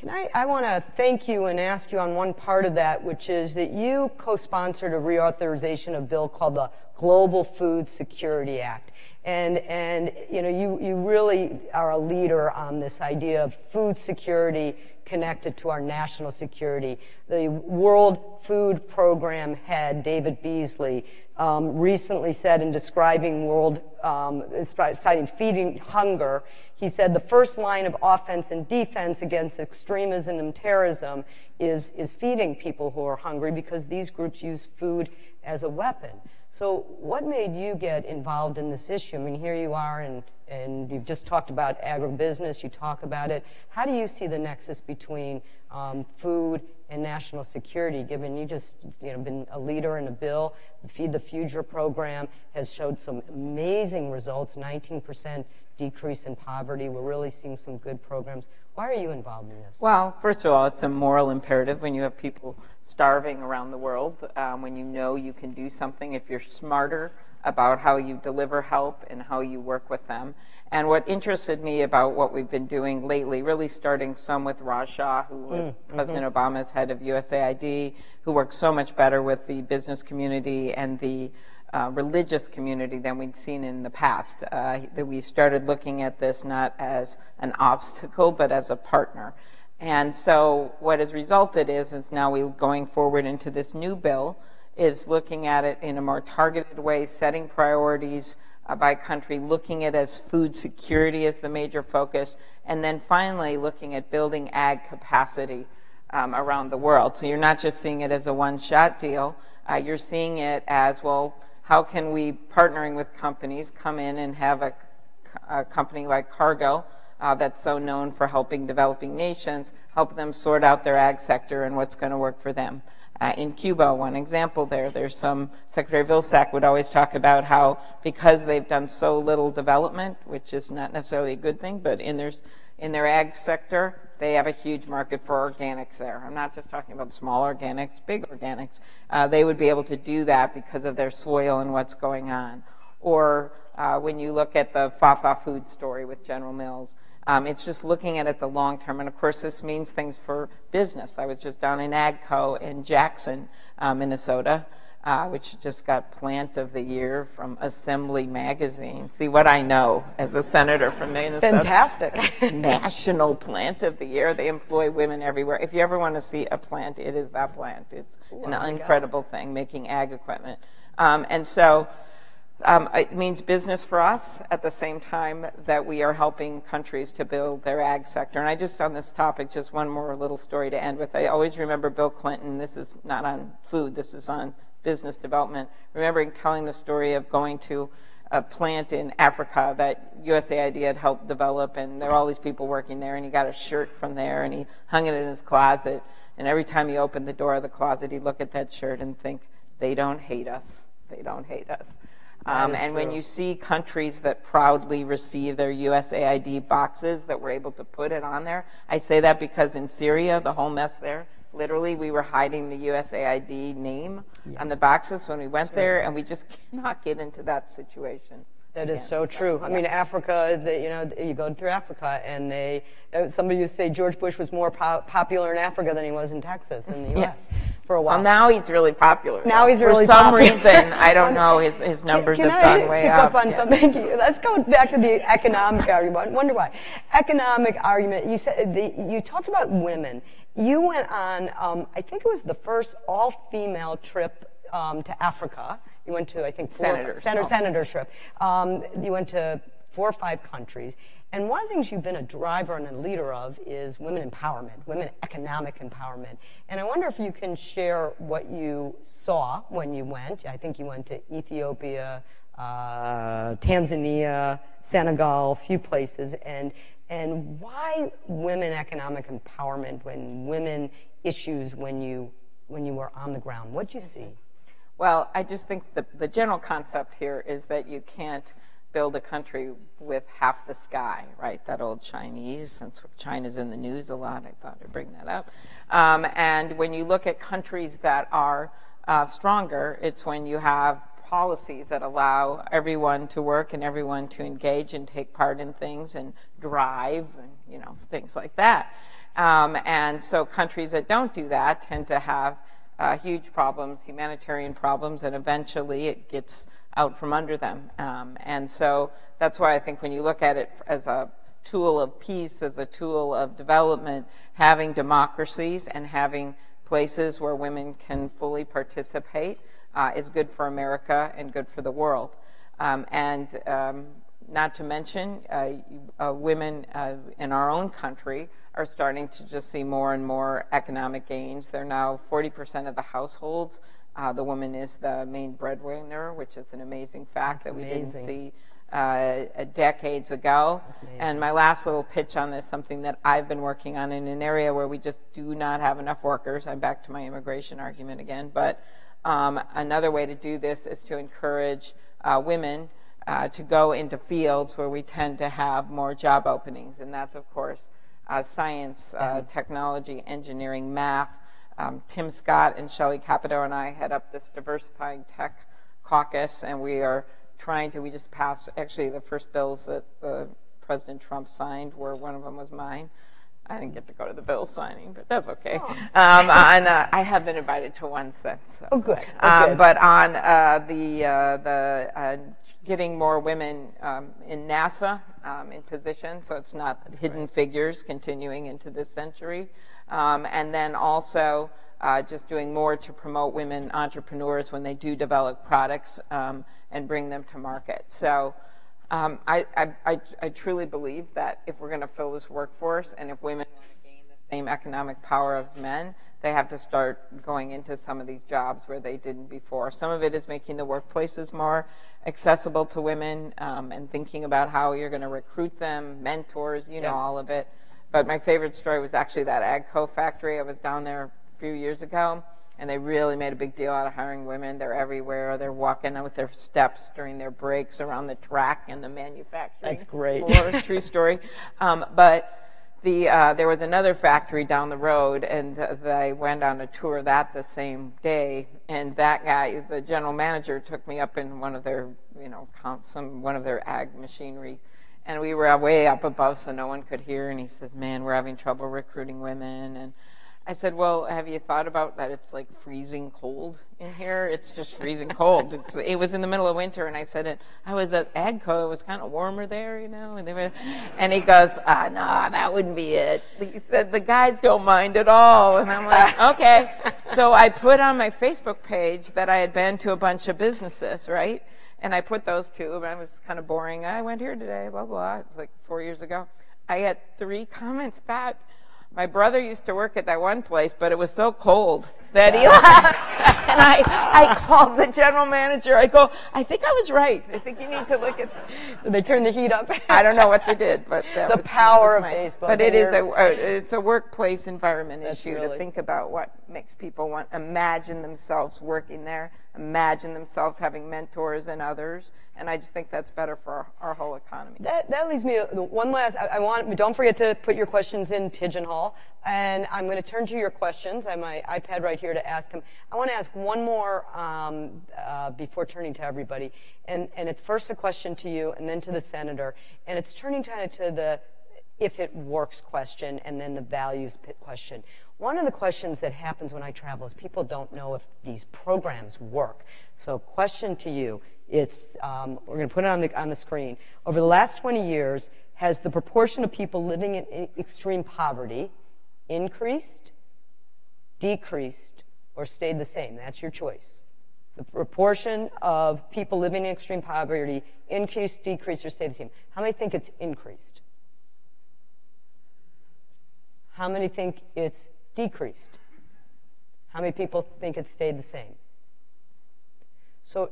I want to thank you and ask you on one part of that, which is that you co-sponsored a reauthorization of a bill called the Global Food Security Act. And you know, you really are a leader on this idea of food security connected to our national security. The World Food Program head, David Beasley, recently said in describing citing feeding hunger, he said the first line of offense and defense against extremism and terrorism is feeding people who are hungry, because these groups use food as a weapon. So what made you get involved in this issue? I mean, here you are, and you've just talked about agribusiness, you talk about it. How do you see the nexus between food and national security, given you just been a leader in a bill? The Feed the Future program has showed some amazing results, 19% decrease in poverty. We're really seeing some good programs. Why are you involved in this? Well, first of all, it's a moral imperative when you have people starving around the world, when you know you can do something, if you're smarter about how you deliver help and how you work with them. And what interested me about what we've been doing lately, really starting some with Raj Shah, who was President Obama's head of USAID, who works so much better with the business community and the religious community than we'd seen in the past. That we started looking at this not as an obstacle, but as a partner. And so what has resulted is now we're going forward into this new bill, is looking at it in a more targeted way, setting priorities by country, looking at it as food security as the major focus, and then finally looking at building ag capacity around the world. So you're not just seeing it as a one-shot deal, you're seeing it as, well, how can we, partnering with companies, come in and have a company like Cargill that's so known for helping developing nations, help them sort out their ag sector and what's going to work for them. In Cuba, one example there's some, Secretary Vilsack would always talk about how, because they've done so little development, which is not necessarily a good thing, but in their ag sector, they have a huge market for organics there. I'm not just talking about small organics, big organics. They would be able to do that because of their soil and what's going on. Or when you look at the Fafa food story with General Mills, it's just looking at it the long term. And of course, this means things for business. I was just down in AGCO in Jackson, Minnesota, which just got Plant of the Year from Assembly Magazine. See what I know as a senator from Minnesota. Fantastic. National Plant of the Year. They employ women everywhere. If you ever want to see a plant, it is that plant. It's an incredible thing, making ag equipment. And so it means business for us at the same time that we are helping countries to build their ag sector. And I just, on this topic, just one more little story to end with. I always remember Bill Clinton. This is not on food. This is on business development. Remembering telling the story of going to a plant in Africa that USAID had helped develop, and there were all these people working there, and he got a shirt from there, and he hung it in his closet. And every time he opened the door of the closet, he'd look at that shirt and think, they don't hate us. They don't hate us. And when you see countries that proudly receive their USAID boxes that were able to put it on there, I say that because in Syria, the whole mess there, literally we were hiding the USAID name on the boxes when we went there, and we just cannot get into that situation. That is so true. I mean, Africa, you go through Africa, and somebody used to say George Bush was more popular in Africa than he was in Texas, in the U.S. for a while. Well, now he's really popular. Now he's really popular. For some reason, I don't know, his numbers have gone way up. Can I pick up on something? Let's go back to the economic argument. I wonder why. Economic argument, you said, you talked about women. You went on, I think it was the first all-female trip to Africa. You went to, I think, senator trip. You went to 4 or 5 countries. And one of the things you've been a driver and a leader of is women empowerment, women economic empowerment. And I wonder if you can share what you saw when you went. I think you went to Ethiopia, Tanzania, Senegal, a few places, and why women economic empowerment, when women issues, when you were on the ground. What'd you see? Well, I just think the general concept here is that you can't build a country with half the sky, right? That old Chinese, since China's in the news a lot, I thought I'd bring that up. And when you look at countries that are stronger, it's when you have policies that allow everyone to work and everyone to engage and take part in things and drive and, you know, things like that. And so countries that don't do that tend to have huge problems, humanitarian problems, and eventually it gets out from under them. And so that's why I think when you look at it as a tool of peace, as a tool of development, having democracies and having places where women can fully participate is good for America and good for the world. Not to mention, women in our own country are starting to just see more and more economic gains. They're now 40% of the households. The woman is the main breadwinner, which is an amazing fact that we didn't see decades ago. And my last little pitch on this, something that I've been working on in an area where we just do not have enough workers. I'm back to my immigration argument again. But another way to do this is to encourage women to go into fields where we tend to have more job openings. And that's, of course, science, technology, engineering, math. Tim Scott and Shelley Capito and I head up this Diversifying Tech Caucus, and we just passed, actually, the first bills that President Trump signed, where one of them was mine. I didn't get to go to the bill signing, but that's okay. Oh. And I have been invited to one since. So. Oh, good. Good. But on getting more women in NASA in position, so it's not hidden figures continuing into this century. And then also just doing more to promote women entrepreneurs when they do develop products and bring them to market. So I truly believe that if we're going to fill this workforce and if women want to gain the same economic power as men, they have to start going into some of these jobs where they didn't before. Some of it is making the workplaces more accessible to women and thinking about how you're going to recruit them, mentors, you know, all of it. But my favorite story was actually that AGCO factory. I was down there a few years ago, and they really made a big deal out of hiring women. They're everywhere. They're walking with their steps during their breaks around the track and the manufacturing. That's great. True story. But there was another factory down the road, and I went on a tour of that the same day. And that guy, the general manager, took me up in one of their, one of their ag machinery. And we were way up above so no one could hear. And he says, man, we're having trouble recruiting women. And I said, well, have you thought about that it's like freezing cold in here? It's just freezing cold. It was in the middle of winter. And I said, I was at AGCO. It was kind of warmer there, And he goes, no, that wouldn't be it. He said, the guys don't mind at all. And I'm like, okay. So I put on my Facebook page that I had been to a bunch of businesses, right? And I put those two, and it was kind of boring. I went here today, blah, blah. It was like 4 years ago. I had 3 comments back. My brother used to work at that one place, but it was so cold that he left. And I called the general manager. I go, I think I was right. I think you need to look at Did they turn the heat up? I don't know what they did, but the power of Facebook. But it's a workplace environment issue to think about what makes people imagine themselves working there, imagine themselves having mentors and others, and I just think that's better for our whole economy. That leaves me one last. Don't forget to put your questions in Pigeonhole, and I'm going to turn to your questions. I have my iPad right here to ask them. I want to ask one more before turning to everybody, and it's first a question to you, and then to the senator, and it's turning kind of to the if it works question, and then the values question. One of the questions that happens when I travel is people don't know if these programs work. So question to you, it's, we're going to put it on the screen. Over the last 20 years, has the proportion of people living in extreme poverty increased, decreased, or stayed the same? That's your choice. The proportion of people living in extreme poverty increased, decreased, or stayed the same. How many think it's increased? How many think it's decreased? How many people think it stayed the same? So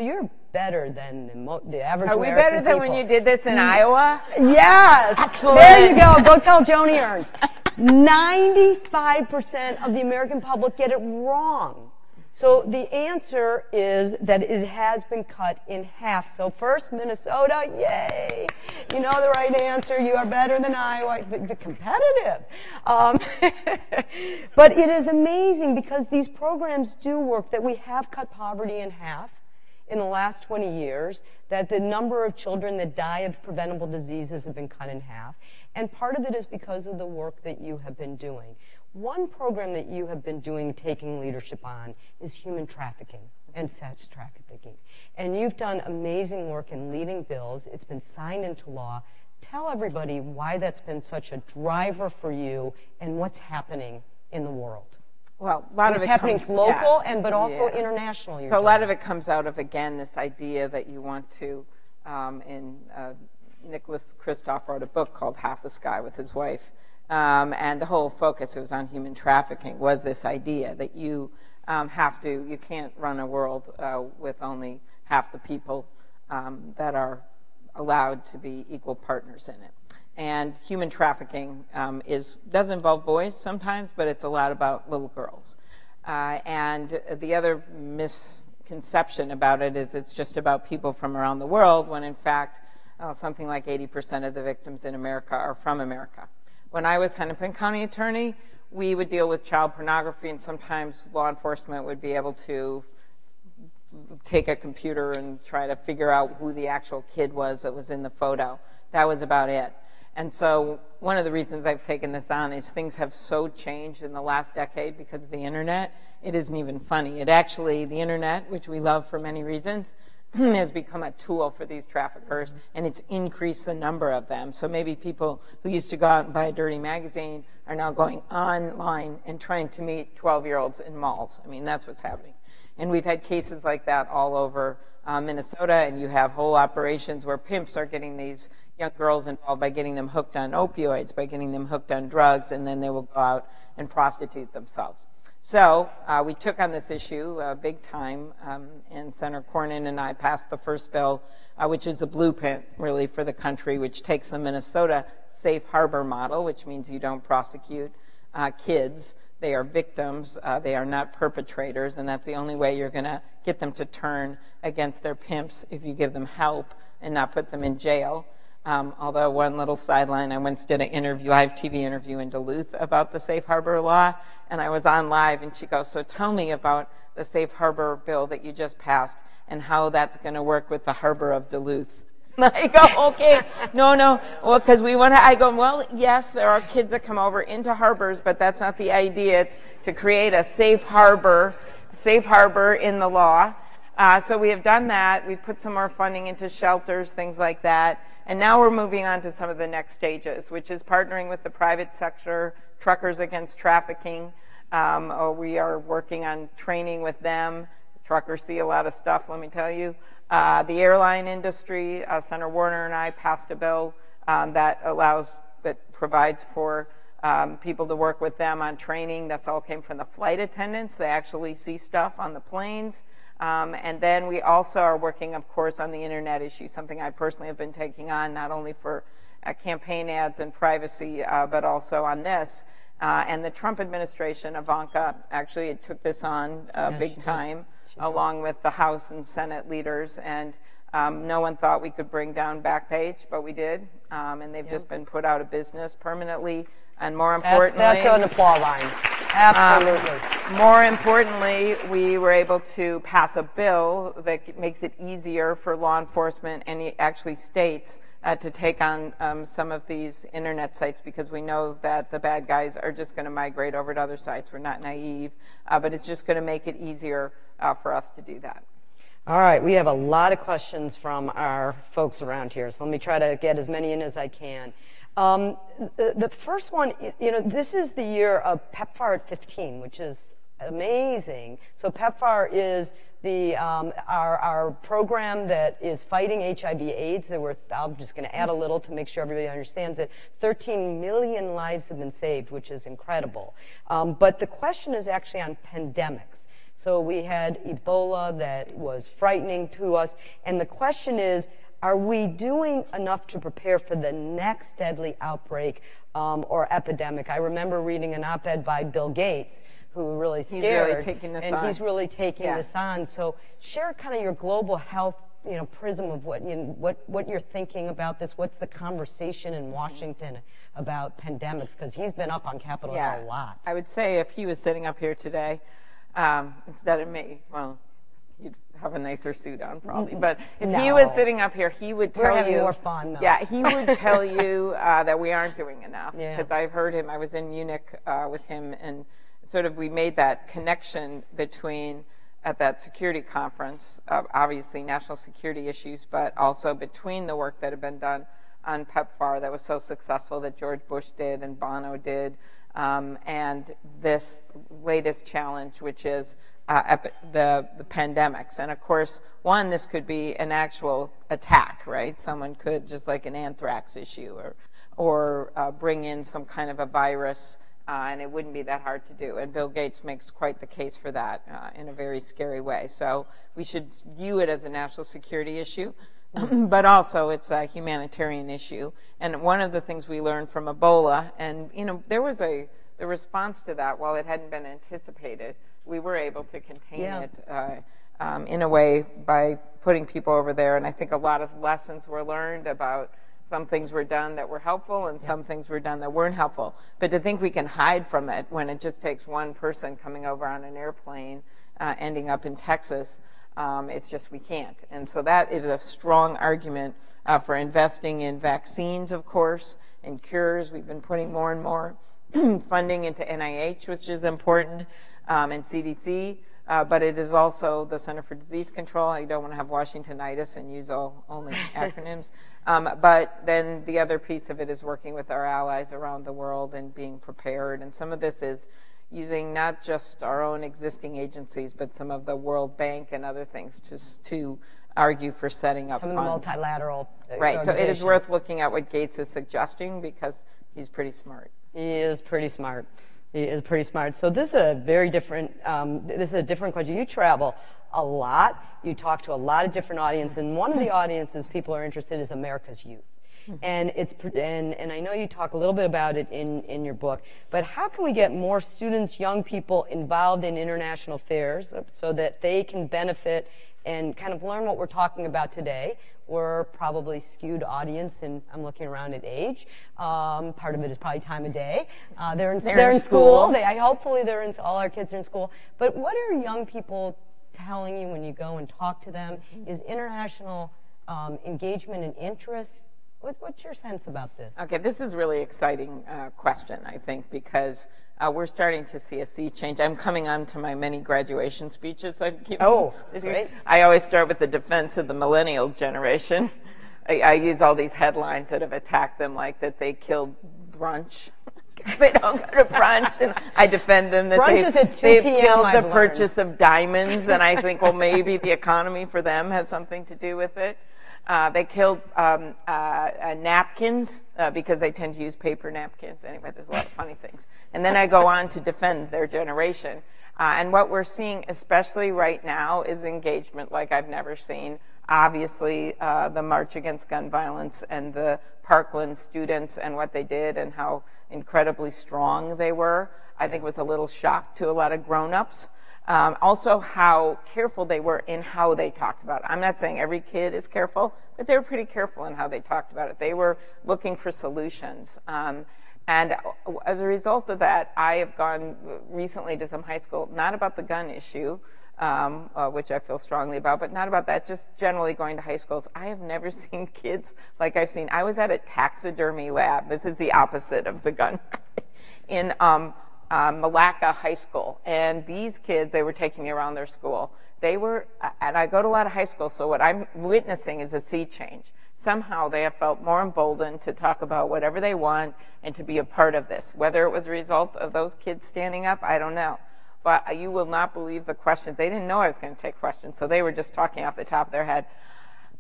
you're better than the average American Are we better than when you did this in Iowa? Yes. Excellent. There you go. Go tell Joni Ernst. 95% of the American public get it wrong. So the answer is that it has been cut in half. So first, Minnesota, yay! You know the right answer. You are better than Iowa. The competitive. But it is amazing because these programs do work, that we have cut poverty in half in the last 20 years, that the number of children that die of preventable diseases have been cut in half. And part of it is because of the work that you have been doing. One program that you have been doing, taking leadership on, is human trafficking and sex trafficking. And you've done amazing work in leading bills. It's been signed into law. Tell everybody why that's been such a driver for you and what's happening in the world. Well, a lot of it happening comes local, but also international. So a lot of it comes out of, again, this idea that you want to, Nicholas Kristof wrote a book called Half the Sky with his wife. And the whole focus, it was on human trafficking, was this idea that you you can't run a world with only half the people that are allowed to be equal partners in it. And human trafficking does involve boys sometimes, but it's a lot about little girls. And the other misconception about it is it's just about people from around the world, when in fact something like 80% of the victims in America are from America. When I was Hennepin County attorney, we would deal with child pornography, and sometimes law enforcement would be able to take a computer and try to figure out who the actual kid was that was in the photo. That was about it. And so one of the reasons I've taken this on is things have so changed in the last decade because of the internet. It isn't even funny. The internet, which we love for many reasons, has become a tool for these traffickers, and it's increased the number of them. So maybe people who used to go out and buy a dirty magazine are now going online and trying to meet 12-year-olds in malls. I mean, that's what's happening. And we've had cases like that all over Minnesota, and you have whole operations where pimps are getting these young girls involved by getting them hooked on opioids, by getting them hooked on drugs, and then they will go out and prostitute themselves. So we took on this issue big time, and Senator Cornyn and I passed the first bill, which is a blueprint, really, for the country, which takes the Minnesota safe harbor model, which means you don't prosecute kids. They are victims. They are not perpetrators, and that's the only way you're going to get them to turn against their pimps, if you give them help and not put them in jail. Although one little sideline, I once did a live TV interview in Duluth about the safe harbor law, and I was on live, and she goes, so tell me about the safe harbor bill that you just passed and how that's going to work with the harbor of Duluth. I go, okay, no, well, because I go, well, yes, there are kids that come over into harbors, but that's not the idea. It's to create a safe harbor in the law. So we have done that. We've put some more funding into shelters, things like that. And now we're moving on to some of the next stages, which is partnering with the private sector, Truckers Against Trafficking. We are working on training with them. Truckers see a lot of stuff, let me tell you. The airline industry, Senator Warner and I passed a bill that provides for people to work with them on training. That's all came from the flight attendants. They actually see stuff on the planes. And then we also are working, of course, on the internet issue, something I personally have been taking on, not only for campaign ads and privacy, but also on this. And the Trump administration, Ivanka, actually took this on big time, along with the House and Senate leaders. And no one thought we could bring down Backpage, but we did. And they've just been put out of business permanently. And more importantly, that's an applause line. Absolutely. More importantly, we were able to pass a bill that makes it easier for law enforcement and actually states to take on some of these internet sites, because we know that the bad guys are just going to migrate over to other sites. We're not naive, but it's just going to make it easier for us to do that. All right, we have a lot of questions from our folks around here, so let me try to get as many in as I can. The first one, this is the year of PEPFAR at 15, which is amazing. So PEPFAR is Our program that is fighting HIV/AIDS, I'm just going to add a little to make sure everybody understands it. 13 million lives have been saved, which is incredible. But the question is actually on pandemics. So we had Ebola that was frightening to us, and the question is, are we doing enough to prepare for the next deadly outbreak or epidemic? I remember reading an op-ed by Bill Gates, who really scared. He's really taking this on. And he's really taking this on. So share kind of your global health, prism of what you're thinking about this. What's the conversation in Washington about pandemics? Because he's been up on Capitol Hill a lot. I would say if he was sitting up here today, instead of me, well, you'd have a nicer suit on probably. But if he was sitting up here, he would tell you. We're having more fun, though. Yeah, he would tell you that we aren't doing enough. Yeah. Because I've heard him. I was in Munich with him, and sort of we made that connection between, at that security conference, obviously national security issues, but also between the work that had been done on PEPFAR that was so successful that George Bush did and Bono did, and this latest challenge, which is the pandemics. And of course, this could be an actual attack, right? Someone could, just like an anthrax issue, or bring in some kind of a virus, and it wouldn't be that hard to do. And Bill Gates makes quite the case for that in a very scary way. So we should view it as a national security issue, but also it's a humanitarian issue. And one of the things we learned from Ebola, and there was the response to that, while it hadn't been anticipated, we were able to contain it in a way by putting people over there. And I think a lot of lessons were learned about some things were done that were helpful and some things were done that weren't helpful. But to think we can hide from it when it just takes one person coming over on an airplane, ending up in Texas, it's just we can't. And so that is a strong argument for investing in vaccines, of course, and cures. We've been putting more and more funding into NIH, which is important, and CDC. But it is also the Center for Disease Control. I don't want to have Washingtonitis and use only acronyms. But then the other piece of it is working with our allies around the world and being prepared. And some of this is using not just our own existing agencies, but some of the World Bank and other things to argue for setting up some of funds. the multilateral Right. So it is worth looking at what Gates is suggesting because he's pretty smart. He is pretty smart. He is pretty smart. So this is a very different, question. You travel a lot. You talk to a lot of different audiences. And one of the audiences people are interested in is America's youth. And and I know you talk a little bit about it in your book, but how can we get more students, young people involved in international affairs so that they can benefit and kind of learn what we're talking about today? We're probably skewed audience, and I'm looking around at age. Part of it is probably time of day. They're in school. Hopefully all our kids are in school. But what are young people telling you when you go and talk to them? Is international engagement and interest? What's your sense about this? Okay, this is a really exciting question, I think, because we're starting to see a sea change. I'm coming on to my many graduation speeches I've given. Oh, that's great. I always start with the defense of the millennial generation. I use all these headlines that have attacked them, like that they killed brunch. They don't go to brunch, and I defend them that they've killed the purchase of diamonds, and I think, well, maybe the economy for them has something to do with it. They killed napkins because they tend to use paper napkins. Anyway, there's a lot of funny things. And then I go on to defend their generation. And what we're seeing, especially right now, is engagement like I've never seen. Obviously, the March Against Gun Violence and the Parkland students and what they did and how incredibly strong they were, I think was a little shock to a lot of grown-ups. Also how careful they were in how they talked about it. I'm not saying every kid is careful, but they were pretty careful in how they talked about it. They were looking for solutions. And as a result of that, I have gone recently to some high school, not about the gun issue, which I feel strongly about, but not about that, just generally going to high schools. I have never seen kids like I've seen. I was at a taxidermy lab. This is the opposite of the gun. In Malacca High School, and these kids, they were taking me around their school. They were, and I go to a lot of high schools, so what I'm witnessing is a sea change. Somehow they have felt more emboldened to talk about whatever they want and to be a part of this. Whether it was a result of those kids standing up, I don't know. but you will not believe the questions. They didn't know I was going to take questions, so they were just talking off the top of their head.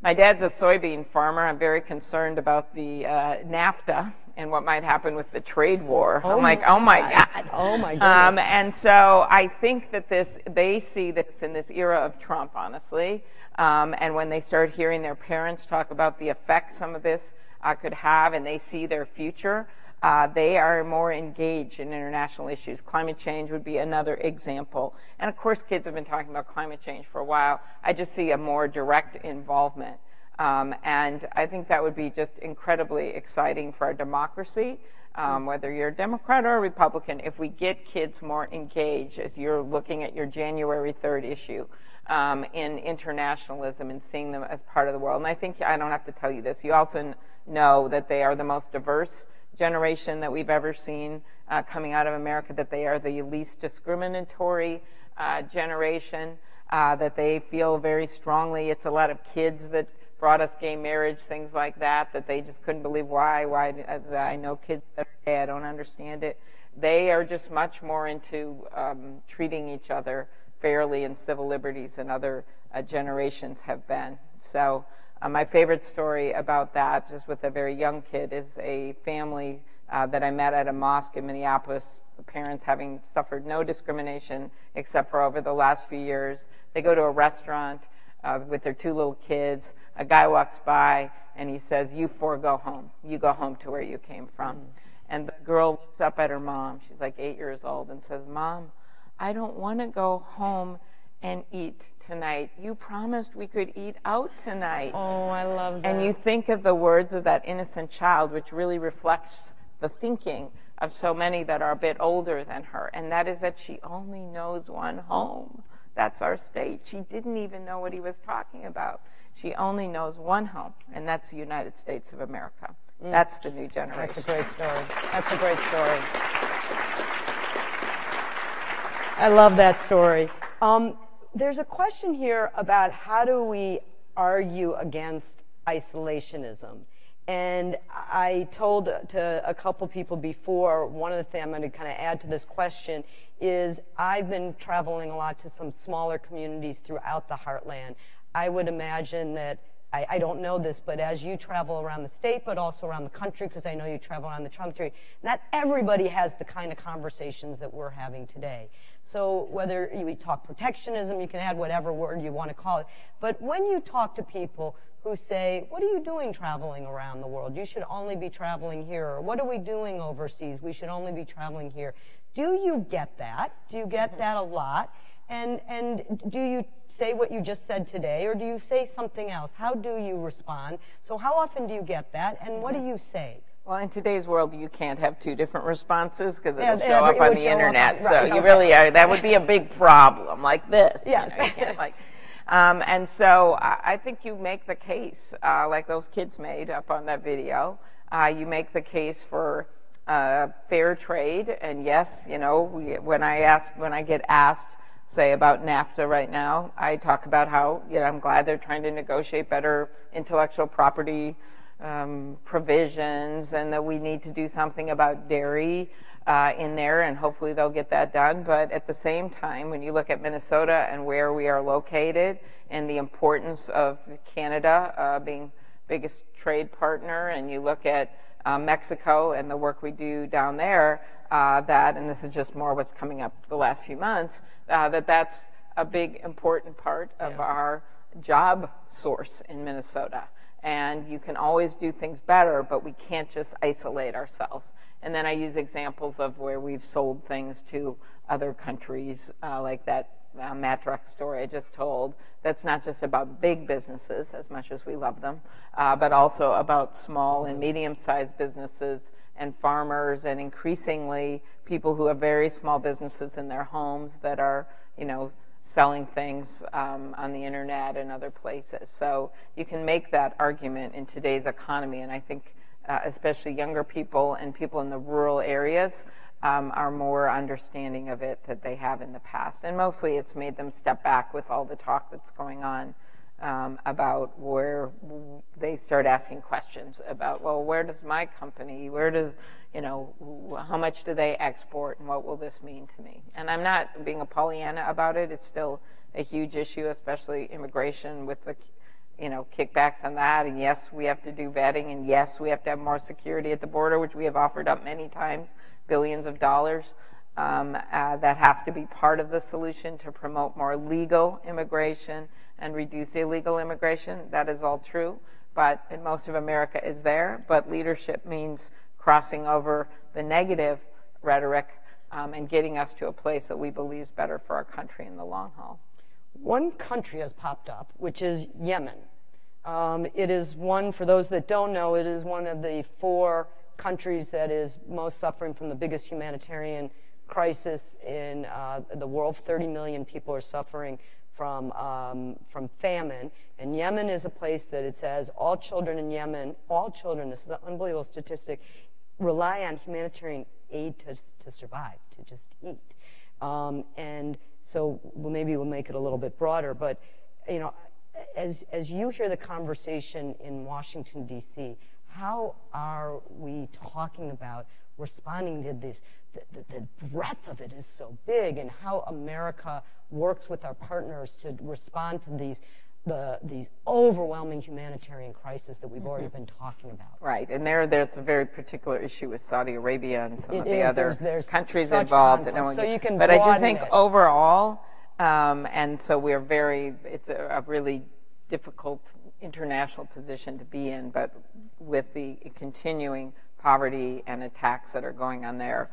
My dad's a soybean farmer. I'm very concerned about the NAFTA and what might happen with the trade war. I'm like, oh my God. Oh my goodness. And so I think that they see this in this era of Trump, honestly. And when they start hearing their parents talk about the effects some of this could have, and they see their future, they are more engaged in international issues. Climate change would be another example. And of course, kids have been talking about climate change for a while. I just see a more direct involvement. And I think that would be just incredibly exciting for our democracy, whether you're a Democrat or a Republican, if we get kids more engaged as you're looking at your January 3rd issue in internationalism and seeing them as part of the world. And I think I don't have to tell you this. You also know that they are the most diverse generation that we've ever seen coming out of America, that they are the least discriminatory generation, that they feel very strongly. It's a lot of kids that brought us gay marriage, things like that, that they just couldn't believe why I know kids that are gay, I don't understand it. They are just much more into treating each other fairly and civil liberties than other generations have been. So my favorite story about that, just with a very young kid, is a family that I met at a mosque in Minneapolis, the parents having suffered no discrimination except for over the last few years. They go to a restaurant with their 2 little kids. A guy walks by and he says, "You 4 go home. You go home to where you came from." And the girl looks up at her mom. She's like 8 years old and says, "Mom, I don't want to go home and eat tonight. You promised we could eat out tonight." Oh, I love that. And you think of the words of that innocent child, which really reflects the thinking of so many that are a bit older than her, and that is that she only knows one home. That's our state. She didn't even know what he was talking about. She only knows one home, and that's the United States of America. That's the new generation. That's a great story. That's a great story. I love that story. There's a question here about how do we argue against isolationism. And I told to a couple people before, one of the things I'm going to kind of add to this question is I've been traveling a lot to some smaller communities throughout the heartland. I would imagine that, I don't know this, but as you travel around the state, but also around the country, because I know you travel around the country, not everybody has the kind of conversations that we're having today. So whether we talk protectionism, you can add whatever word you want to call it, but when you talk to people who say, what are you doing traveling around the world? You should only be traveling here. Or what are we doing overseas? We should only be traveling here. Do you get that? Do you get that a lot? And do you say what you just said today, or do you say something else? How do you respond? So how often do you get that, and what do you say? Well, in today's world, you can't have 2 different responses because it'll show up on the internet. So you really are, that would be a big problem, like this. Yes. You know, you can't, like, and so I think you make the case, like those kids made up on that video. You make the case for fair trade, and yes, you know, when I get asked, say about NAFTA right now, I talk about how, you know, I'm glad they're trying to negotiate better intellectual property provisions, and that we need to do something about dairy in there, and hopefully they'll get that done. But at the same time, when you look at Minnesota and where we are located, and the importance of Canada being biggest trade partner, and you look at Mexico and the work we do down there, and this is just more what's coming up the last few months, that's a big important part of our job source in Minnesota. And you can always do things better, but we can't just isolate ourselves. And then I use examples of where we've sold things to other countries, like that Mattress story I just told. That's not just about big businesses, as much as we love them, but also about small and medium-sized businesses and farmers, and increasingly people who have very small businesses in their homes that are, you know, selling things on the internet and other places. So you can make that argument in today's economy, and I think especially younger people and people in the rural areas are more understanding of it than they have in the past. And mostly it's made them step back with all the talk that's going on about where they start asking questions about, well, where does my company, how much do they export, and what will this mean to me? And I'm not being a Pollyanna about it. It's still a huge issue, especially immigration with the kickbacks on that. And yes, we have to do vetting, and yes, we have to have more security at the border, which we have offered up many times, billions of dollars. That has to be part of the solution to promote more legal immigration and reduce illegal immigration. That is all true, and most of America is there. But leadership means crossing over the negative rhetoric and getting us to a place that we believe is better for our country in the long haul. One country has popped up, which is Yemen. It is one, for those that don't know, it is one of the 4 countries that is most suffering from the biggest humanitarian crisis in the world. 30 million people are suffering from famine. And Yemen is a place that it says all children in Yemen, this is an unbelievable statistic, rely on humanitarian aid to survive, to just eat. And so maybe we'll make it a little bit broader, but as you hear the conversation in Washington, D.C., how are we talking about responding to this? The breadth of it is so big, and how America works with our partners to respond to these overwhelming humanitarian crises that we've already been talking about. Right, and there's a very particular issue with Saudi Arabia and some of the other countries such involved. Conflict, so you can but I just think it. Overall, and so it's a really difficult international position to be in, but with the continuing poverty and attacks that are going on there,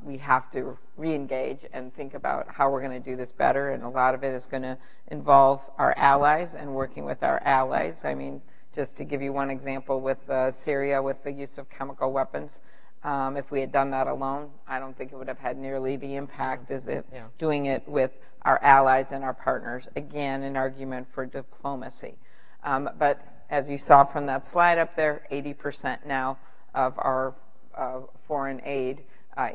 we have to re-engage and think about how we're going to do this better, and a lot of it is going to involve our allies and working with our allies. I mean, just to give you one example with Syria, with the use of chemical weapons, if we had done that alone, I don't think it would have had nearly the impact as if doing it with our allies and our partners. Again, an argument for diplomacy. But as you saw from that slide up there, 80% now of our foreign aid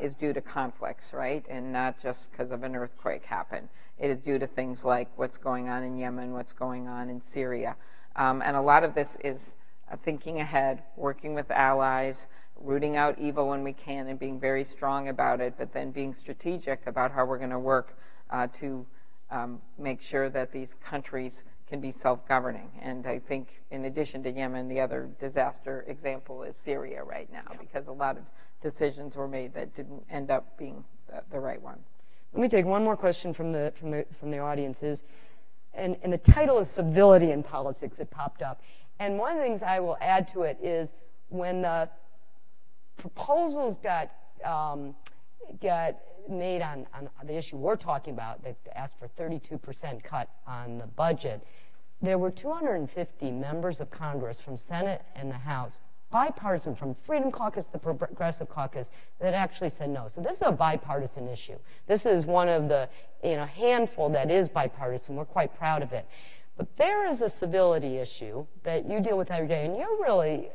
is due to conflicts, right? And not just because of an earthquake happened. It is due to things like what's going on in Yemen, what's going on in Syria. And a lot of this is thinking ahead, working with allies, rooting out evil when we can, and being very strong about it, but then being strategic about how we're going to work to make sure that these countries can be self-governing. And I think in addition to Yemen, the other disaster example is Syria right now, because a lot of decisions were made that didn't end up being the right ones. Let me take one more question from the audiences. And the title is Civility in Politics. It popped up. And one of the things I will add to it is when the proposals got made on the issue we're talking about, they asked for 32% cut on the budget, there were 250 members of Congress from Senate and the House, bipartisan, from Freedom Caucus to the Progressive Caucus, that actually said no. So this is a bipartisan issue. This is one of the handful that is bipartisan. We're quite proud of it. But there is a civility issue that you deal with every day, and you're really,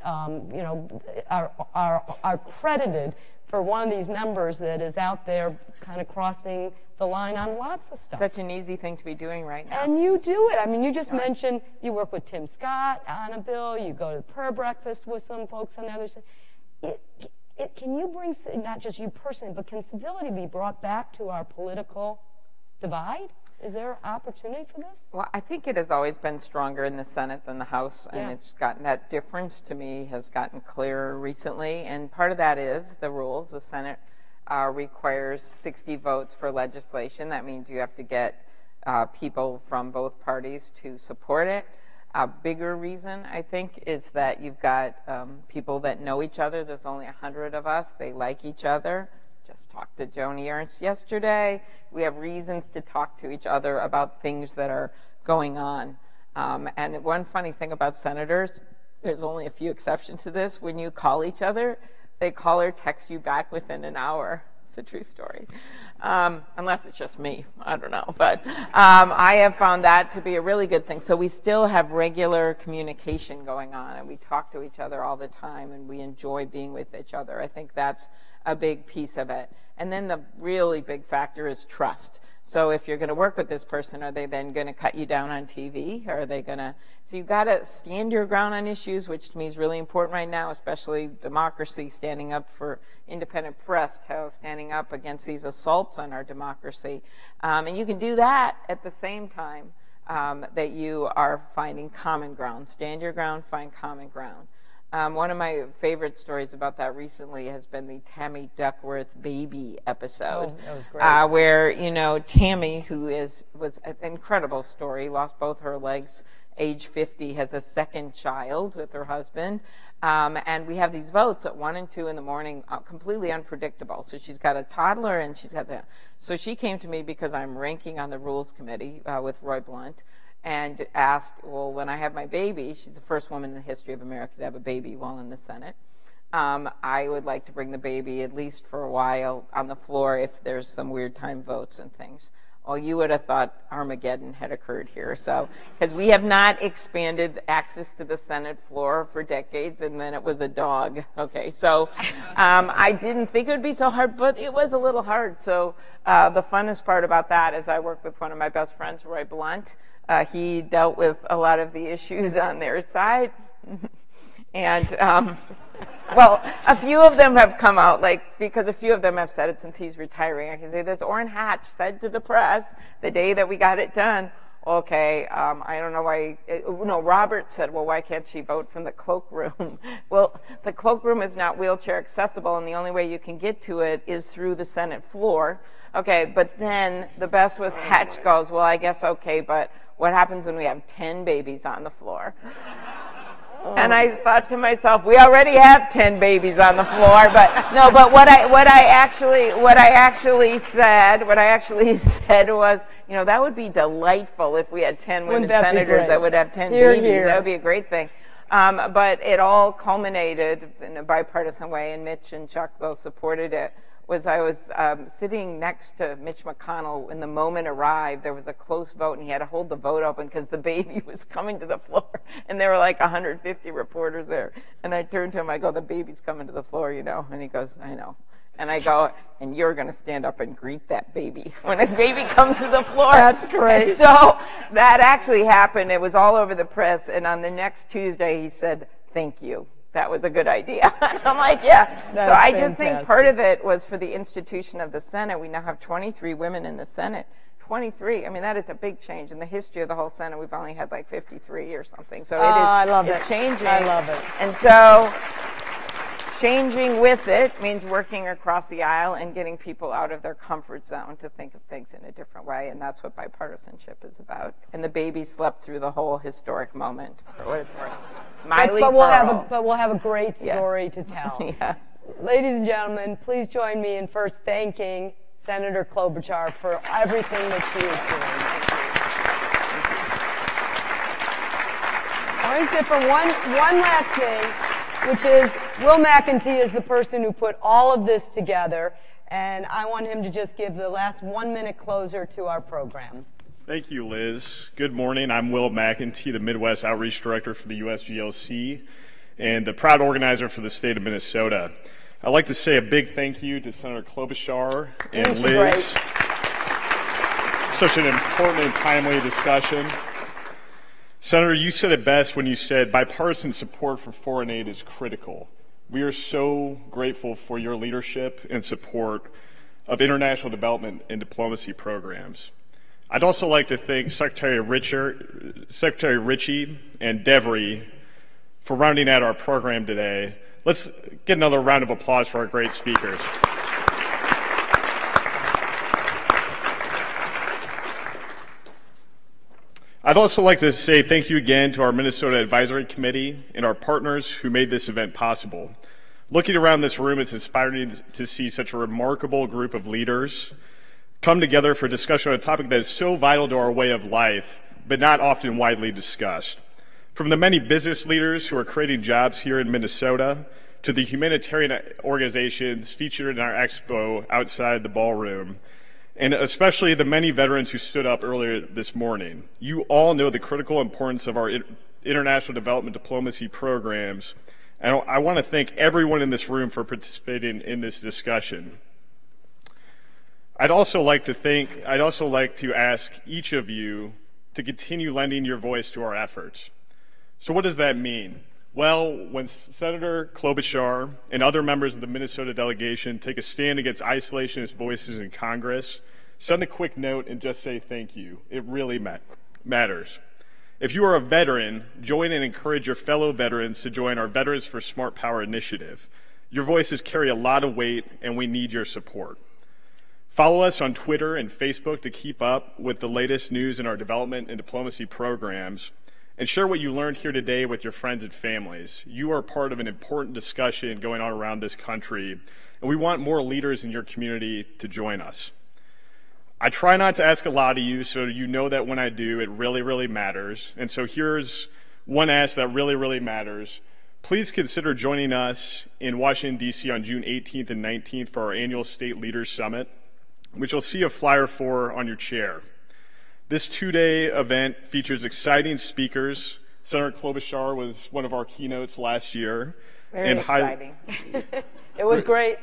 are credited for one of these members that is out there kind of crossing the line on lots of stuff. Such an easy thing to be doing right now. And you do it. I mean, you just mentioned you work with Tim Scott on a bill. You go to the prayer breakfast with some folks on the other side. Can you bring, not just you personally, but can civility be brought back to our political divide? Is there opportunity for this? Well, I think it has always been stronger in the Senate than the House, and it's gotten, that difference to me has gotten clearer recently, and part of that is the rules. The Senate requires 60 votes for legislation. That means you have to get people from both parties to support it. A bigger reason, I think, is that you've got people that know each other. There's only 100 of us. They like each other. Just talked to Joni Ernst yesterday. We have reasons to talk to each other about things that are going on. And one funny thing about senators, there's only a few exceptions to this. When you call each other, they call or text you back within an hour. It's a true story. Unless it's just me. I don't know. But I have found that to be a really good thing. So we still have regular communication going on, and we talk to each other all the time, and we enjoy being with each other. I think that's a big piece of it. And then the really big factor is trust. So if you're going to work with this person, are they then going to cut you down on TV? Or are they going to... So you've got to stand your ground on issues, which to me is really important right now, especially democracy, standing up for independent press, standing up against these assaults on our democracy. And you can do that at the same time that you are finding common ground. Stand your ground, find common ground. One of my favorite stories about that recently has been the Tammy Duckworth baby episode. Oh, that was great. Where, you know, Tammy, who was an incredible story, lost both her legs, age 50, has a second child with her husband. And we have these votes at 1 and 2 in the morning, completely unpredictable. So she's got a toddler and she's got so she came to me because I'm ranking on the Rules Committee with Roy Blunt, and asked, well, when I have my baby, she's the first woman in the history of America to have a baby while in the Senate, I would like to bring the baby, at least for a while, on the floor if there's some weird time votes and things. Well, you would have thought Armageddon had occurred here. So, because we have not expanded access to the Senate floor for decades, and then it was a dog. Okay, so I didn't think it would be so hard, but it was a little hard. So the funnest part about that is I worked with one of my best friends, Roy Blunt. He dealt with a lot of the issues on their side. And, well, a few of them have come out, because a few of them have said it since he's retiring. I can say this, Orrin Hatch said to the press the day that we got it done, okay, I don't know why, no, Robert said, well, why can't she vote from the cloakroom? Well, the cloakroom is not wheelchair accessible, and the only way you can get to it is through the Senate floor. Okay, but then the best was Hatch goes, well, I guess okay, but what happens when we have 10 babies on the floor? And I thought to myself, we already have 10 babies on the floor, but no. But what I actually said was, you know, that would be delightful if we had 10 women senators that would have 10 babies. That would be a great thing. But it all culminated in a bipartisan way, and Mitch and Chuck both supported it. I was sitting next to Mitch McConnell when the moment arrived. There was a close vote, and he had to hold the vote open because the baby was coming to the floor, and there were like 150 reporters there. And I turned to him, I go, the baby's coming to the floor, you know? And he goes, I know. And I go, and you're going to stand up and greet that baby when a baby comes to the floor. That's great. And so that actually happened. It was all over the press, and on the next Tuesday, he said, thank you. That was a good idea. And I'm like, yeah. That's so I just fantastic. think part of it was for the institution of the Senate. We now have 23 women in the Senate. 23. I mean, that is a big change. In the history of the whole Senate, we've only had like 53 or something. So I love it's changing. I love it. And so changing with it means working across the aisle and getting people out of their comfort zone to think of things in a different way. And that's what bipartisanship is about. And the baby slept through the whole historic moment, for what it's worth. But we'll have a great story to tell. Yeah. Ladies and gentlemen, please join me in first thanking Senator Klobuchar for everything that she is doing. I want to say for one last thing, which is Will McEntee is the person who put all of this together, and I want him to just give the last 1-minute closer to our program. Thank you, Liz. Good morning. I'm Will McEntee, the Midwest Outreach Director for the USGLC and the proud organizer for the state of Minnesota. I'd like to say a big thank you to Senator Klobuchar and Liz. Such an important and timely discussion. Senator, you said it best when you said bipartisan support for foreign aid is critical. We are so grateful for your leadership and support of international development and diplomacy programs. I'd also like to thank Secretary Ritchie and Devery for rounding out our program today. Let's get another round of applause for our great speakers. I'd also like to say thank you again to our Minnesota Advisory Committee and our partners who made this event possible. Looking around this room, it's inspiring to see such a remarkable group of leaders come together for discussion on a topic that is so vital to our way of life, but not often widely discussed. From the many business leaders who are creating jobs here in Minnesota, to the humanitarian organizations featured in our expo outside the ballroom, and especially the many veterans who stood up earlier this morning. You all know the critical importance of our international development diplomacy programs, and I want to thank everyone in this room for participating in this discussion. I'd also like to ask each of you to continue lending your voice to our efforts. So what does that mean? Well, when Senator Klobuchar and other members of the Minnesota delegation take a stand against isolationist voices in Congress, send a quick note and just say thank you. It really matters. If you are a veteran, join and encourage your fellow veterans to join our Veterans for Smart Power initiative. Your voices carry a lot of weight, and we need your support. Follow us on Twitter and Facebook to keep up with the latest news in our development and diplomacy programs, and share what you learned here today with your friends and families. You are part of an important discussion going on around this country, and we want more leaders in your community to join us. I try not to ask a lot of you, so you know that when I do, it really, really matters. And so here's one ask that really, really matters. Please consider joining us in Washington, D.C. on June 18th and 19th for our annual State Leaders Summit, which you'll see a flyer for on your chair. This two-day event features exciting speakers. Senator Klobuchar was one of our keynotes last year. Very exciting. It was great.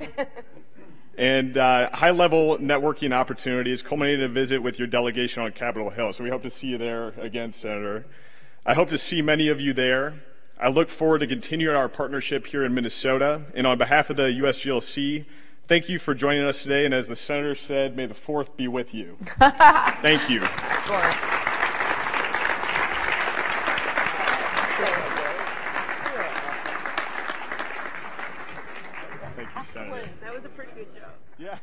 And high-level networking opportunities culminating in a visit with your delegation on Capitol Hill. So we hope to see you there again, Senator. I hope to see many of you there. I look forward to continuing our partnership here in Minnesota. And on behalf of the USGLC, thank you for joining us today. And as the Senator said, may the 4th be with you. Thank you. Excellent. Thank you, Senator. That was a pretty good job. Yeah.